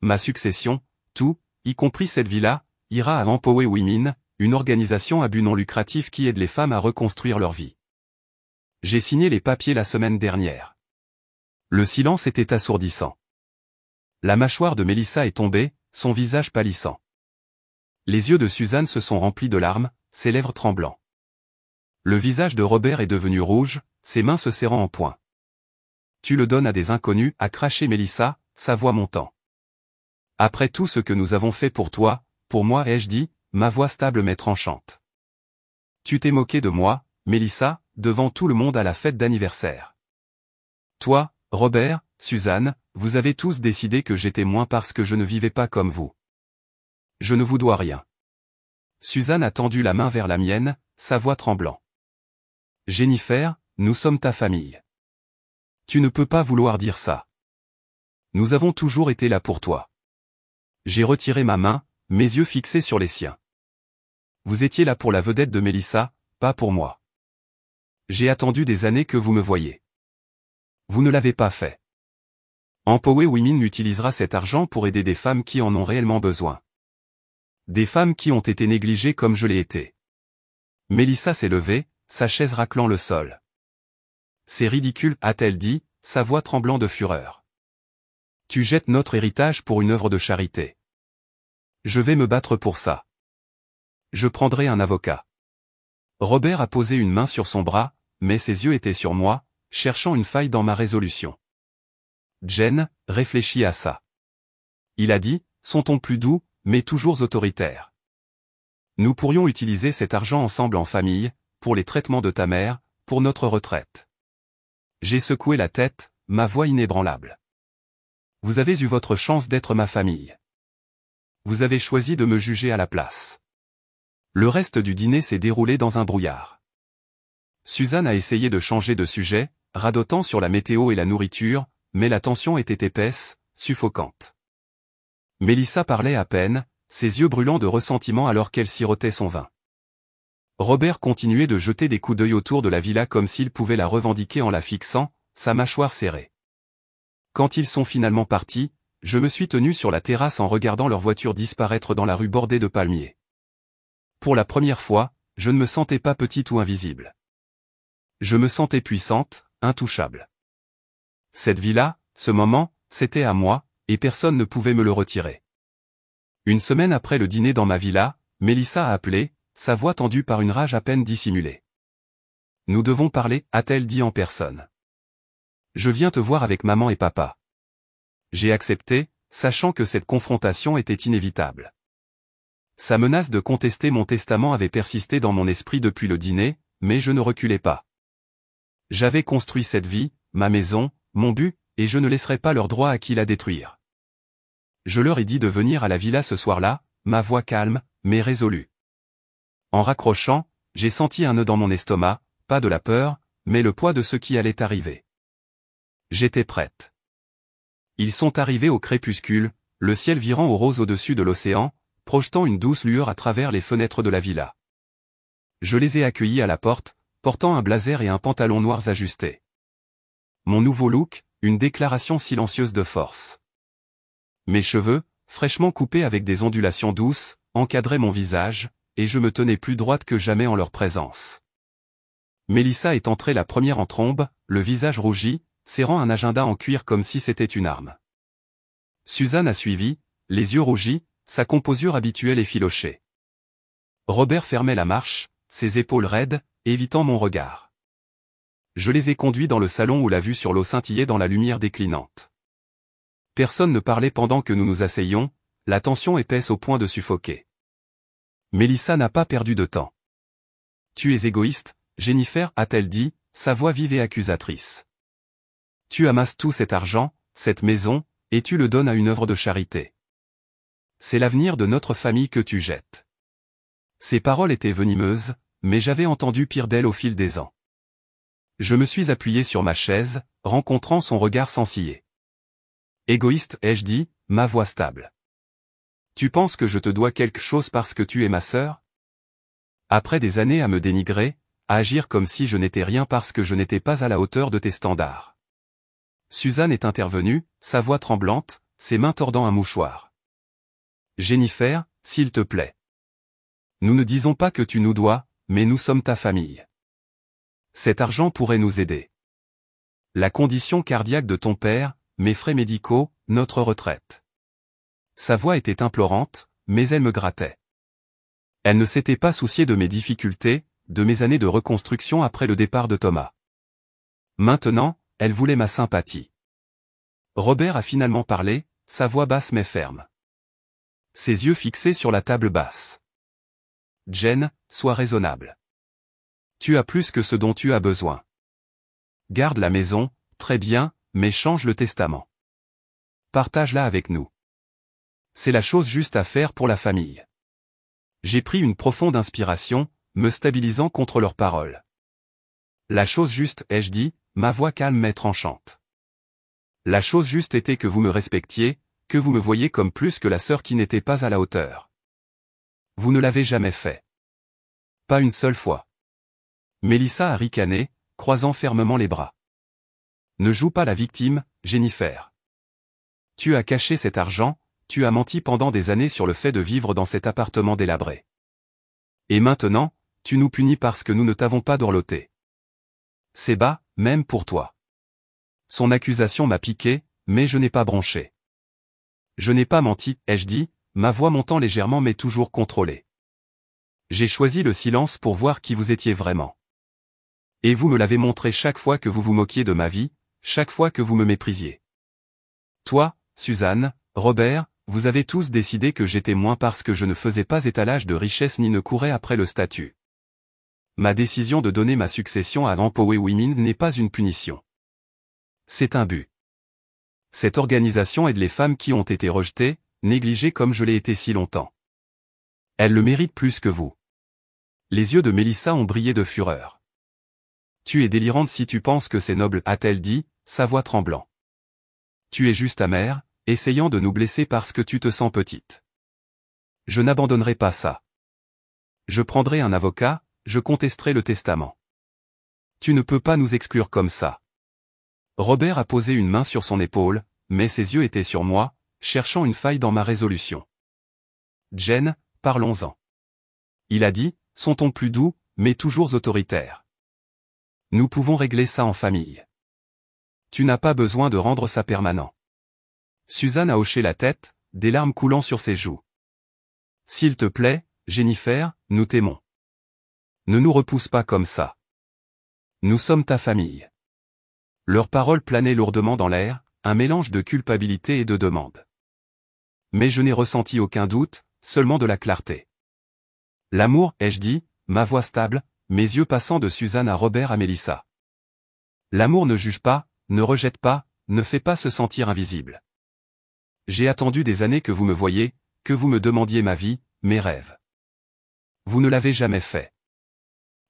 Ma succession, tout, y compris cette villa, ira à Empower Women, une organisation à but non lucratif qui aide les femmes à reconstruire leur vie. J'ai signé les papiers la semaine dernière. Le silence était assourdissant. La mâchoire de Mélissa est tombée, son visage pâlissant. Les yeux de Suzanne se sont remplis de larmes, ses lèvres tremblant. Le visage de Robert est devenu rouge, ses mains se serrant en poing. Tu le donnes à des inconnus, a craché Mélissa, sa voix montant. Après tout ce que nous avons fait pour toi, pour moi, ai-je dit, ma voix stable mais tranchante. Tu t'es moqué de moi, Mélissa, devant tout le monde à la fête d'anniversaire. Toi, Robert, Suzanne, vous avez tous décidé que j'étais moins parce que je ne vivais pas comme vous. Je ne vous dois rien. Suzanne a tendu la main vers la mienne, sa voix tremblant. Jennifer, nous sommes ta famille. Tu ne peux pas vouloir dire ça. Nous avons toujours été là pour toi. J'ai retiré ma main, mes yeux fixés sur les siens. Vous étiez là pour la vedette de Mélissa, pas pour moi. J'ai attendu des années que vous me voyiez. Vous ne l'avez pas fait. Empower Women utilisera cet argent pour aider des femmes qui en ont réellement besoin. Des femmes qui ont été négligées comme je l'ai été. Mélissa s'est levée, sa chaise raclant le sol. C'est ridicule, a-t-elle dit, sa voix tremblant de fureur. Tu jettes notre héritage pour une œuvre de charité. Je vais me battre pour ça. Je prendrai un avocat. Robert a posé une main sur son bras, mais ses yeux étaient sur moi, cherchant une faille dans ma résolution. Jen, réfléchis à ça. Il a dit, son ton plus doux, mais toujours autoritaire. Nous pourrions utiliser cet argent ensemble en famille, pour les traitements de ta mère, pour notre retraite. J'ai secoué la tête, ma voix inébranlable. Vous avez eu votre chance d'être ma famille. Vous avez choisi de me juger à la place. Le reste du dîner s'est déroulé dans un brouillard. Suzanne a essayé de changer de sujet, radotant sur la météo et la nourriture, mais la tension était épaisse, suffocante. Mélissa parlait à peine, ses yeux brûlants de ressentiment alors qu'elle sirotait son vin. Robert continuait de jeter des coups d'œil autour de la villa comme s'il pouvait la revendiquer en la fixant, sa mâchoire serrée. Quand ils sont finalement partis, je me suis tenu sur la terrasse en regardant leur voiture disparaître dans la rue bordée de palmiers. Pour la première fois, je ne me sentais pas petite ou invisible. Je me sentais puissante, intouchable. Cette villa, ce moment, c'était à moi, et personne ne pouvait me le retirer. Une semaine après le dîner dans ma villa, Mélissa a appelé, sa voix tendue par une rage à peine dissimulée. Nous devons parler, a-t-elle dit en personne. Je viens te voir avec maman et papa. J'ai accepté, sachant que cette confrontation était inévitable. Sa menace de contester mon testament avait persisté dans mon esprit depuis le dîner, mais je ne reculais pas. J'avais construit cette vie, ma maison, mon but, et je ne laisserai pas leur droit à qui la détruire. Je leur ai dit de venir à la villa ce soir-là, ma voix calme, mais résolue. En raccrochant, j'ai senti un nœud dans mon estomac, pas de la peur, mais le poids de ce qui allait arriver. J'étais prête. Ils sont arrivés au crépuscule, le ciel virant au rose au-dessus de l'océan, projetant une douce lueur à travers les fenêtres de la villa. Je les ai accueillis à la porte, portant un blazer et un pantalon noirs ajustés. Mon nouveau look, une déclaration silencieuse de force. Mes cheveux, fraîchement coupés avec des ondulations douces, encadraient mon visage, et je me tenais plus droite que jamais en leur présence. Mélissa est entrée la première en trombe, le visage rougi, serrant un agenda en cuir comme si c'était une arme. Suzanne a suivi, les yeux rougis, sa composure habituelle effilochée. Robert fermait la marche, ses épaules raides, évitant mon regard. Je les ai conduits dans le salon où la vue sur l'eau scintillait dans la lumière déclinante. Personne ne parlait pendant que nous nous asseyions, la tension épaisse au point de suffoquer. Mélissa n'a pas perdu de temps. Tu es égoïste, Jennifer, a-t-elle dit, sa voix vive et accusatrice. Tu amasses tout cet argent, cette maison, et tu le donnes à une œuvre de charité. C'est l'avenir de notre famille que tu jettes. Ces paroles étaient venimeuses, mais j'avais entendu pire d'elles au fil des ans. Je me suis appuyé sur ma chaise, rencontrant son regard sans ciller. Égoïste, ai-je dit, ma voix stable. Tu penses que je te dois quelque chose parce que tu es ma sœur? Après des années à me dénigrer, à agir comme si je n'étais rien parce que je n'étais pas à la hauteur de tes standards. Suzanne est intervenue, sa voix tremblante, ses mains tordant un mouchoir. Jennifer, s'il te plaît. Nous ne disons pas que tu nous dois, mais nous sommes ta famille. Cet argent pourrait nous aider. La condition cardiaque de ton père, mes frais médicaux, notre retraite. Sa voix était implorante, mais elle me grattait. Elle ne s'était pas souciée de mes difficultés, de mes années de reconstruction après le départ de Thomas. Maintenant, elle voulait ma sympathie. Robert a finalement parlé, sa voix basse mais ferme. Ses yeux fixés sur la table basse. Jen, sois raisonnable. Tu as plus que ce dont tu as besoin. Garde la maison, très bien, mais change le testament. Partage-la avec nous. C'est la chose juste à faire pour la famille. J'ai pris une profonde inspiration, me stabilisant contre leurs paroles. La chose juste, ai-je dit, ma voix calme mais tranchante. La chose juste était que vous me respectiez, que vous me voyiez comme plus que la sœur qui n'était pas à la hauteur. Vous ne l'avez jamais fait. Pas une seule fois. Mélissa a ricané, croisant fermement les bras. Ne joue pas la victime, Jennifer. Tu as caché cet argent, tu as menti pendant des années sur le fait de vivre dans cet appartement délabré. Et maintenant, tu nous punis parce que nous ne t'avons pas dorloté. C'est bas, même pour toi. Son accusation m'a piqué, mais je n'ai pas bronché. Je n'ai pas menti, ai-je dit, ma voix montant légèrement mais toujours contrôlée. J'ai choisi le silence pour voir qui vous étiez vraiment. Et vous me l'avez montré chaque fois que vous vous moquiez de ma vie, chaque fois que vous me méprisiez. Toi, Suzanne, Robert, vous avez tous décidé que j'étais moins parce que je ne faisais pas étalage de richesse ni ne courais après le statut. Ma décision de donner ma succession à Empower Women n'est pas une punition. C'est un but. Cette organisation aide les femmes qui ont été rejetées, négligées comme je l'ai été si longtemps. Elle le mérite plus que vous. Les yeux de Mélissa ont brillé de fureur. Tu es délirante si tu penses que c'est noble, a-t-elle dit, sa voix tremblant. Tu es juste amère, essayant de nous blesser parce que tu te sens petite. Je n'abandonnerai pas ça. Je prendrai un avocat, je contesterai le testament. Tu ne peux pas nous exclure comme ça. Robert a posé une main sur son épaule, mais ses yeux étaient sur moi, cherchant une faille dans ma résolution. Jen, parlons-en. Il a dit, son ton plus doux, mais toujours autoritaire. Nous pouvons régler ça en famille. Tu n'as pas besoin de rendre ça permanent. Suzanne a hoché la tête, des larmes coulant sur ses joues. S'il te plaît, Jennifer, nous t'aimons. Ne nous repousse pas comme ça. Nous sommes ta famille. Leurs paroles planaient lourdement dans l'air, un mélange de culpabilité et de demande. Mais je n'ai ressenti aucun doute, seulement de la clarté. L'amour, ai-je dit, ma voix stable, mes yeux passant de Suzanne à Robert à Mélissa. L'amour ne juge pas, ne rejette pas, ne fait pas se sentir invisible. J'ai attendu des années que vous me voyiez, que vous me demandiez ma vie, mes rêves. Vous ne l'avez jamais fait.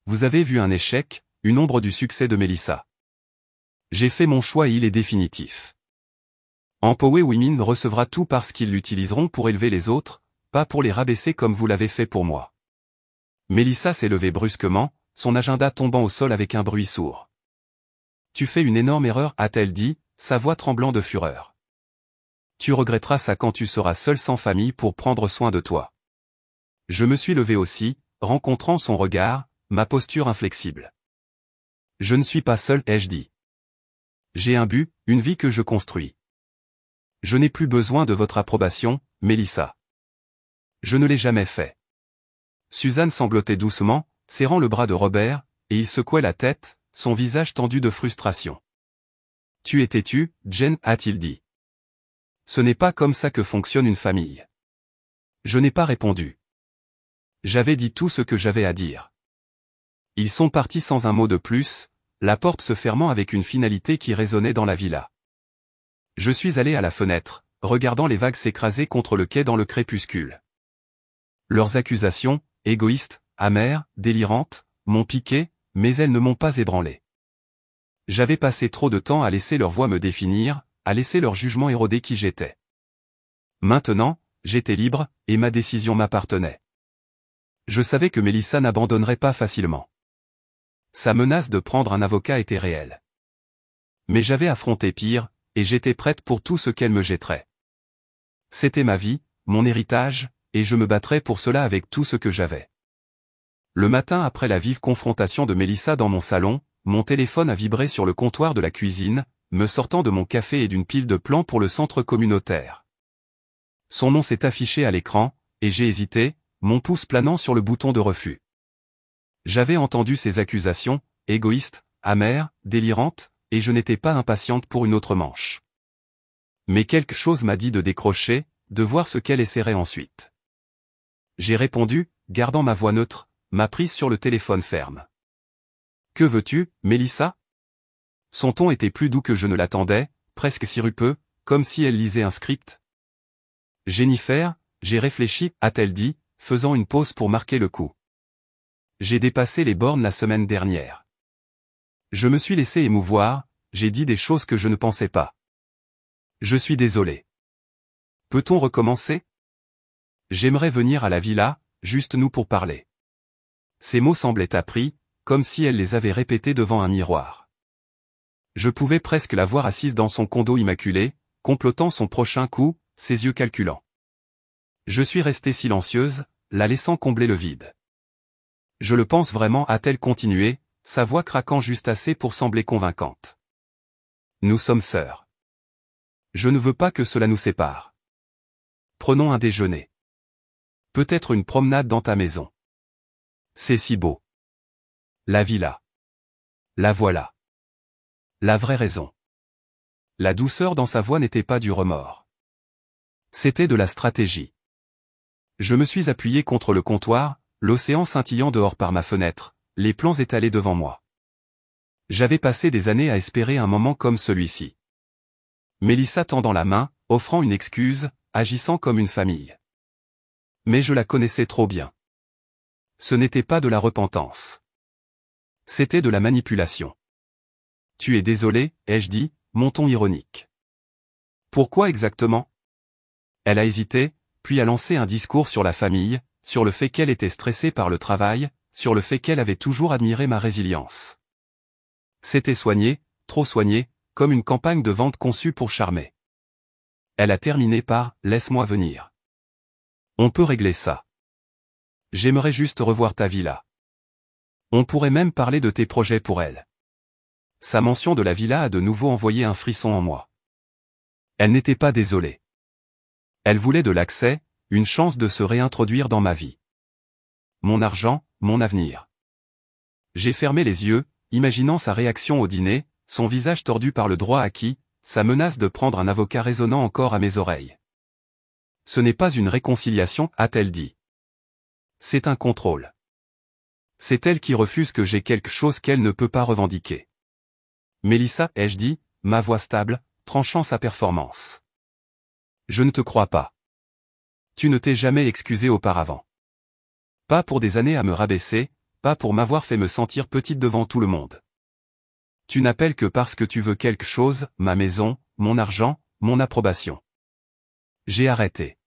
Vous avez vu un échec, une ombre du succès de Mélissa. J'ai fait mon choix et il est définitif. Empower Women recevra tout parce qu'ils l'utiliseront pour élever les autres, pas pour les rabaisser comme vous l'avez fait pour moi. Mélissa s'est levée brusquement, son agenda tombant au sol avec un bruit sourd. Tu fais une énorme erreur, a-t-elle dit, sa voix tremblant de fureur. Tu regretteras ça quand tu seras seule sans famille pour prendre soin de toi. Je me suis levé aussi, rencontrant son regard, ma posture inflexible. Je ne suis pas seul, ai-je dit. J'ai un but, une vie que je construis. Je n'ai plus besoin de votre approbation, Mélissa. Je ne l'ai jamais fait. Suzanne sanglotait doucement, serrant le bras de Robert, et il secouait la tête, son visage tendu de frustration. Tu es têtue, Jen, a-t-il dit. Ce n'est pas comme ça que fonctionne une famille. Je n'ai pas répondu. J'avais dit tout ce que j'avais à dire. Ils sont partis sans un mot de plus, la porte se fermant avec une finalité qui résonnait dans la villa. Je suis allé à la fenêtre, regardant les vagues s'écraser contre le quai dans le crépuscule. Leurs accusations, égoïstes, amères, délirantes, m'ont piqué, mais elles ne m'ont pas ébranlé. J'avais passé trop de temps à laisser leur voix me définir, à laisser leur jugement éroder qui j'étais. Maintenant, j'étais libre, et ma décision m'appartenait. Je savais que Mélissa n'abandonnerait pas facilement. Sa menace de prendre un avocat était réelle. Mais j'avais affronté pire, et j'étais prête pour tout ce qu'elle me jetterait. C'était ma vie, mon héritage, et je me battrais pour cela avec tout ce que j'avais. Le matin après la vive confrontation de Mélissa dans mon salon, mon téléphone a vibré sur le comptoir de la cuisine, me sortant de mon café et d'une pile de plans pour le centre communautaire. Son nom s'est affiché à l'écran, et j'ai hésité, mon pouce planant sur le bouton de refus. J'avais entendu ces accusations, égoïstes, amères, délirantes, et je n'étais pas impatiente pour une autre manche. Mais quelque chose m'a dit de décrocher, de voir ce qu'elle essaierait ensuite. J'ai répondu, gardant ma voix neutre, ma prise sur le téléphone ferme. Que veux-tu, Mélissa? Son ton était plus doux que je ne l'attendais, presque sirupeux, comme si elle lisait un script. Jennifer, j'ai réfléchi, a-t-elle dit, faisant une pause pour marquer le coup. J'ai dépassé les bornes la semaine dernière. Je me suis laissé émouvoir, j'ai dit des choses que je ne pensais pas. Je suis désolé. Peut-on recommencer? J'aimerais venir à la villa, juste nous pour parler. Ces mots semblaient appris, comme si elle les avait répétés devant un miroir. Je pouvais presque la voir assise dans son condo immaculé, complotant son prochain coup, ses yeux calculants. Je suis restée silencieuse, la laissant combler le vide. Je le pense vraiment, a-t-elle continué, sa voix craquant juste assez pour sembler convaincante. Nous sommes sœurs. Je ne veux pas que cela nous sépare. Prenons un déjeuner. Peut-être une promenade dans ta maison. C'est si beau. La villa. La voilà. La vraie raison. La douceur dans sa voix n'était pas du remords. C'était de la stratégie. Je me suis appuyé contre le comptoir, l'océan scintillant dehors par ma fenêtre, les plans étalés devant moi. J'avais passé des années à espérer un moment comme celui-ci. Mélissa tendant la main, offrant une excuse, agissant comme une famille. Mais je la connaissais trop bien. Ce n'était pas de la repentance. C'était de la manipulation. Tu es désolé, ai-je dit, mon ton ironique. Pourquoi exactement? Elle a hésité, puis a lancé un discours sur la famille, sur le fait qu'elle était stressée par le travail, sur le fait qu'elle avait toujours admiré ma résilience. C'était soigné, trop soigné, comme une campagne de vente conçue pour charmer. Elle a terminé par « Laisse-moi venir ». On peut régler ça. J'aimerais juste revoir ta villa. On pourrait même parler de tes projets pour elle. Sa mention de la villa a de nouveau envoyé un frisson en moi. Elle n'était pas désolée. Elle voulait de l'accès, une chance de se réintroduire dans ma vie. Mon argent, mon avenir. J'ai fermé les yeux, imaginant sa réaction au dîner, son visage tordu par le droit acquis, sa menace de prendre un avocat résonnant encore à mes oreilles. Ce n'est pas une réconciliation, a-t-elle dit. C'est un contrôle. C'est elle qui refuse que j'ai quelque chose qu'elle ne peut pas revendiquer. Mélissa, ai-je dit, ma voix stable, tranchant sa performance. Je ne te crois pas. Tu ne t'es jamais excusé auparavant. Pas pour des années à me rabaisser, pas pour m'avoir fait me sentir petite devant tout le monde. Tu n'appelles que parce que tu veux quelque chose, ma maison, mon argent, mon approbation. J'ai arrêté.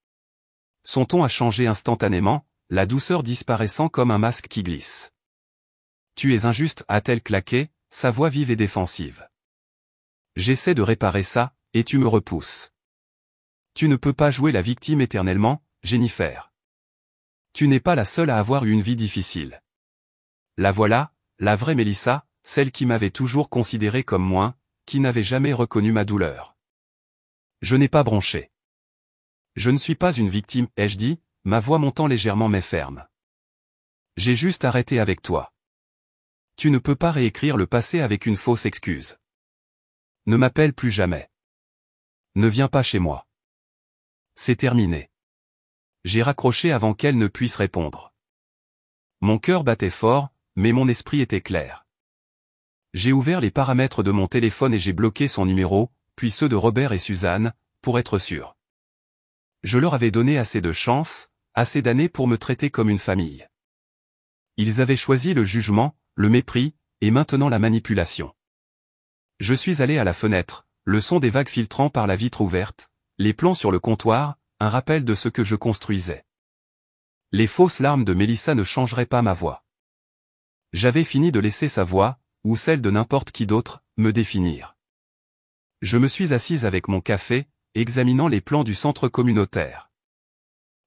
Son ton a changé instantanément, la douceur disparaissant comme un masque qui glisse. Tu es injuste, a-t-elle claqué, sa voix vive et défensive. J'essaie de réparer ça, et tu me repousses. Tu ne peux pas jouer la victime éternellement, Jennifer. Tu n'es pas la seule à avoir eu une vie difficile. La voilà, la vraie Mélissa, celle qui m'avait toujours considéré comme moins, qui n'avait jamais reconnu ma douleur. Je n'ai pas bronché. Je ne suis pas une victime, ai-je dit, ma voix montant légèrement mais ferme. J'ai juste arrêté avec toi. Tu ne peux pas réécrire le passé avec une fausse excuse. Ne m'appelle plus jamais. Ne viens pas chez moi. C'est terminé. J'ai raccroché avant qu'elle ne puisse répondre. Mon cœur battait fort, mais mon esprit était clair. J'ai ouvert les paramètres de mon téléphone et j'ai bloqué son numéro, puis ceux de Robert et Suzanne, pour être sûr. Je leur avais donné assez de chance, assez d'années pour me traiter comme une famille. Ils avaient choisi le jugement, le mépris, et maintenant la manipulation. Je suis allé à la fenêtre, le son des vagues filtrant par la vitre ouverte, les plans sur le comptoir, un rappel de ce que je construisais. Les fausses larmes de Mélissa ne changeraient pas ma voix. J'avais fini de laisser sa voix, ou celle de n'importe qui d'autre, me définir. Je me suis assise avec mon café, examinant les plans du centre communautaire.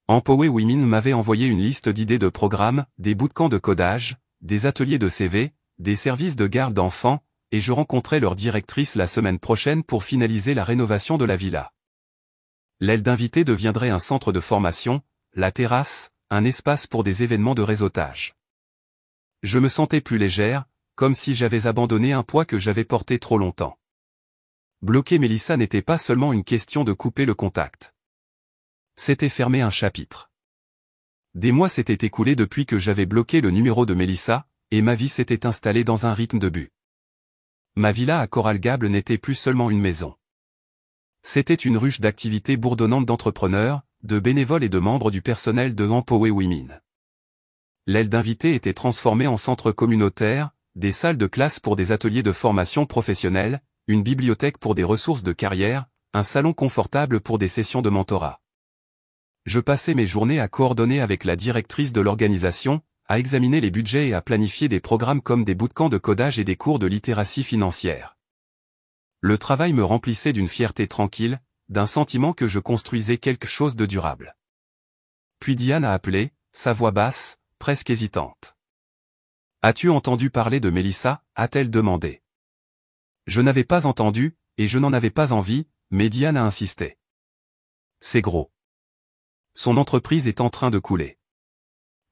Empower Women m'avait envoyé une liste d'idées de programmes, des bootcamps de codage, des ateliers de CV, des services de garde d'enfants, et je rencontrais leur directrice la semaine prochaine pour finaliser la rénovation de la villa. L'aile d'invité deviendrait un centre de formation, la terrasse, un espace pour des événements de réseautage. Je me sentais plus légère, comme si j'avais abandonné un poids que j'avais porté trop longtemps. Bloquer Mélissa n'était pas seulement une question de couper le contact. C'était fermer un chapitre. Des mois s'étaient écoulés depuis que j'avais bloqué le numéro de Mélissa, et ma vie s'était installée dans un rythme de but. Ma villa à Coral Gable n'était plus seulement une maison. C'était une ruche d'activités bourdonnantes d'entrepreneurs, de bénévoles et de membres du personnel de Empower Women. L'aile d'invité était transformée en centre communautaire, des salles de classe pour des ateliers de formation professionnelle, une bibliothèque pour des ressources de carrière, un salon confortable pour des sessions de mentorat. Je passais mes journées à coordonner avec la directrice de l'organisation, à examiner les budgets et à planifier des programmes comme des bootcamps de codage et des cours de littératie financière. Le travail me remplissait d'une fierté tranquille, d'un sentiment que je construisais quelque chose de durable. Puis Diane a appelé, sa voix basse, presque hésitante. « As-tu entendu parler de Mélissa ?» a-t-elle demandé. Je n'avais pas entendu, et je n'en avais pas envie, mais Diane a insisté. C'est gros. Son entreprise est en train de couler.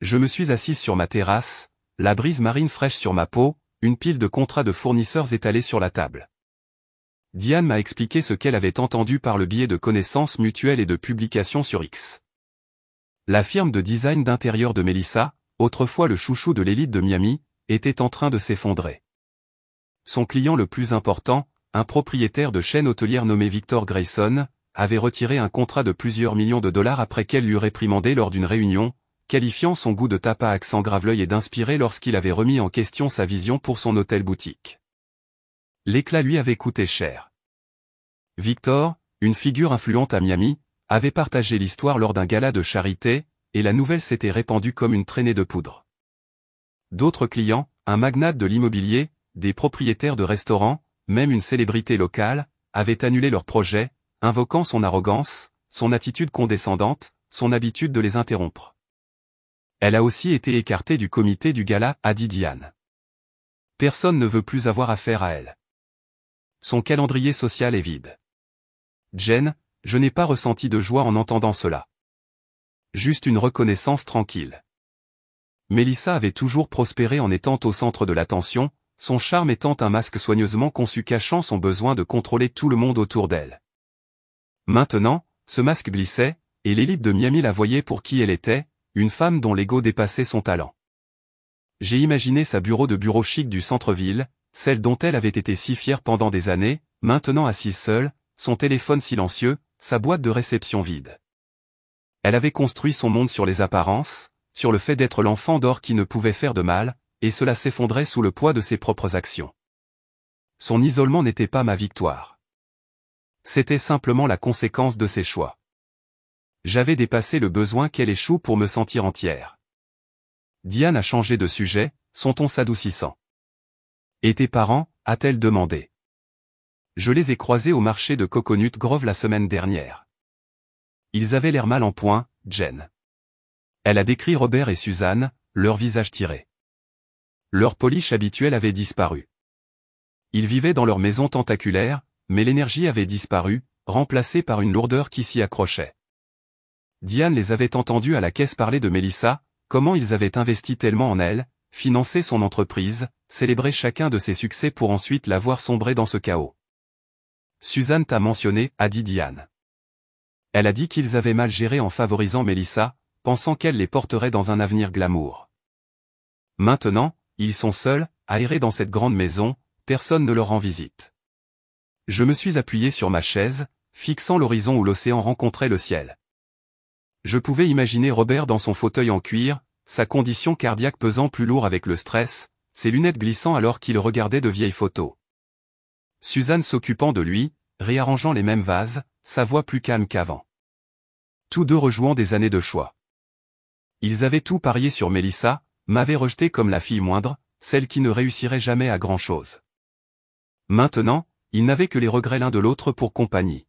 Je me suis assise sur ma terrasse, la brise marine fraîche sur ma peau, une pile de contrats de fournisseurs étalés sur la table. Diane m'a expliqué ce qu'elle avait entendu par le biais de connaissances mutuelles et de publications sur X. La firme de design d'intérieur de Mélissa, autrefois le chouchou de l'élite de Miami, était en train de s'effondrer. Son client le plus important, un propriétaire de chaîne hôtelière nommé Victor Grayson, avait retiré un contrat de plusieurs millions de dollars après qu'elle l'eut réprimandé lors d'une réunion, qualifiant son goût de tabac à accent grave-l'œil et d'inspirer lorsqu'il avait remis en question sa vision pour son hôtel-boutique. L'éclat lui avait coûté cher. Victor, une figure influente à Miami, avait partagé l'histoire lors d'un gala de charité, et la nouvelle s'était répandue comme une traînée de poudre. D'autres clients, un magnate de l'immobilier, des propriétaires de restaurants, même une célébrité locale, avaient annulé leurs projets, invoquant son arrogance, son attitude condescendante, son habitude de les interrompre. Elle a aussi été écartée du comité du gala, a dit Diane. Personne ne veut plus avoir affaire à elle. Son calendrier social est vide. Jen, je n'ai pas ressenti de joie en entendant cela. Juste une reconnaissance tranquille. Mélissa avait toujours prospéré en étant au centre de l'attention, son charme étant un masque soigneusement conçu cachant son besoin de contrôler tout le monde autour d'elle. Maintenant, ce masque glissait, et l'élite de Miami la voyait pour qui elle était, une femme dont l'ego dépassait son talent. J'ai imaginé sa bureau chic du centre-ville, celle dont elle avait été si fière pendant des années, maintenant assise seule, son téléphone silencieux, sa boîte de réception vide. Elle avait construit son monde sur les apparences, sur le fait d'être l'enfant d'or qui ne pouvait faire de mal, et cela s'effondrait sous le poids de ses propres actions. Son isolement n'était pas ma victoire. C'était simplement la conséquence de ses choix. J'avais dépassé le besoin qu'elle échoue pour me sentir entière. Diane a changé de sujet, son ton s'adoucissant. « Et tes parents ?» a-t-elle demandé. Je les ai croisés au marché de Coconut Grove la semaine dernière. Ils avaient l'air mal en point, Jen. Elle a décrit Robert et Suzanne, leur visage tiré. Leur polish habituelle avait disparu. Ils vivaient dans leur maison tentaculaire, mais l'énergie avait disparu, remplacée par une lourdeur qui s'y accrochait. Diane les avait entendus à la caisse parler de Mélissa, comment ils avaient investi tellement en elle, financé son entreprise, célébré chacun de ses succès pour ensuite la voir sombrer dans ce chaos. Suzanne t'a mentionné, a dit Diane. Elle a dit qu'ils avaient mal géré en favorisant Mélissa, pensant qu'elle les porterait dans un avenir glamour. Maintenant, ils sont seuls, aérés dans cette grande maison, personne ne leur rend visite. Je me suis appuyé sur ma chaise, fixant l'horizon où l'océan rencontrait le ciel. Je pouvais imaginer Robert dans son fauteuil en cuir, sa condition cardiaque pesant plus lourd avec le stress, ses lunettes glissant alors qu'il regardait de vieilles photos. Suzanne s'occupant de lui, réarrangeant les mêmes vases, sa voix plus calme qu'avant. Tous deux rejouant des années de choix. Ils avaient tout parié sur Mélissa, m'avaient rejeté comme la fille moindre, celle qui ne réussirait jamais à grand-chose. Maintenant, ils n'avaient que les regrets l'un de l'autre pour compagnie.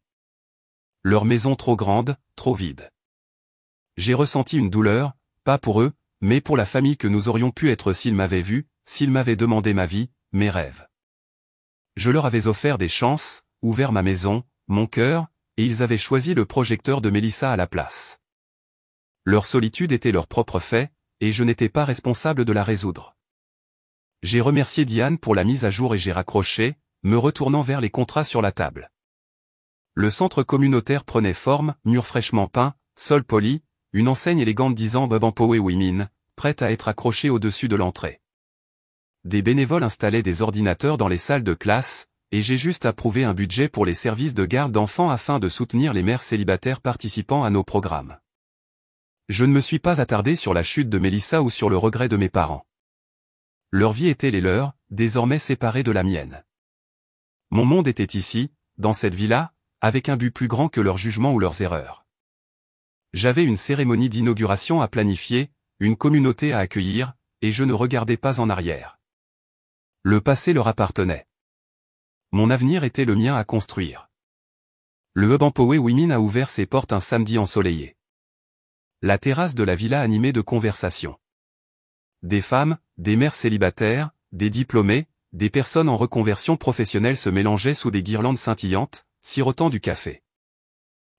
Leur maison trop grande, trop vide. J'ai ressenti une douleur, pas pour eux, mais pour la famille que nous aurions pu être s'ils m'avaient vu, s'ils m'avaient demandé ma vie, mes rêves. Je leur avais offert des chances, ouvert ma maison, mon cœur, et ils avaient choisi le projecteur de Mélissa à la place. Leur solitude était leur propre fait, et je n'étais pas responsable de la résoudre. J'ai remercié Diane pour la mise à jour et j'ai raccroché, me retournant vers les contrats sur la table. Le centre communautaire prenait forme, mur fraîchement peint, sol poli, une enseigne élégante disant Bob Empower Women, prête à être accrochée au-dessus de l'entrée. Des bénévoles installaient des ordinateurs dans les salles de classe, et j'ai juste approuvé un budget pour les services de garde d'enfants afin de soutenir les mères célibataires participant à nos programmes. Je ne me suis pas attardé sur la chute de Mélissa ou sur le regret de mes parents. Leur vie était les leurs, désormais séparée de la mienne. Mon monde était ici, dans cette villa, avec un but plus grand que leur jugement ou leurs erreurs. J'avais une cérémonie d'inauguration à planifier, une communauté à accueillir, et je ne regardais pas en arrière. Le passé leur appartenait. Mon avenir était le mien à construire. Le Hub Empower Women a ouvert ses portes un samedi ensoleillé. La terrasse de la villa animée de conversations. Des femmes, des mères célibataires, des diplômés, des personnes en reconversion professionnelle se mélangeaient sous des guirlandes scintillantes, sirotant du café.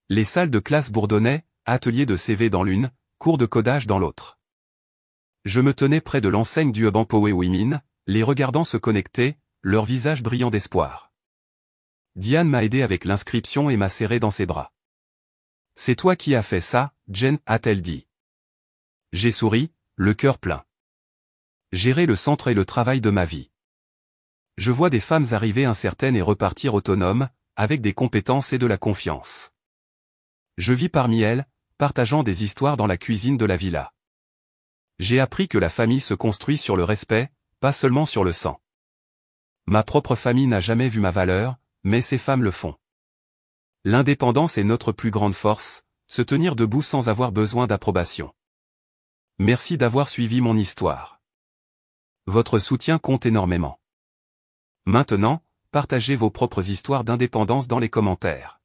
Les salles de classe bourdonnaient, ateliers de CV dans l'une, cours de codage dans l'autre. Je me tenais près de l'enseigne du Hub Empower Women, les regardant se connecter, leurs visages brillants d'espoir. Diane m'a aidé avec l'inscription et m'a serré dans ses bras. « C'est toi qui as fait ça, Jen » a-t-elle dit. J'ai souri, le cœur plein. Gérer le centre est le travail de ma vie. Je vois des femmes arriver incertaines et repartir autonomes, avec des compétences et de la confiance. Je vis parmi elles, partageant des histoires dans la cuisine de la villa. J'ai appris que la famille se construit sur le respect, pas seulement sur le sang. Ma propre famille n'a jamais vu ma valeur, mais ces femmes le font. L'indépendance est notre plus grande force, se tenir debout sans avoir besoin d'approbation. Merci d'avoir suivi mon histoire. Votre soutien compte énormément. Maintenant, partagez vos propres histoires d'indépendance dans les commentaires.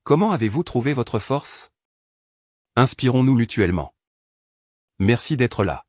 Comment avez-vous trouvé votre force? Inspirons-nous mutuellement. Merci d'être là.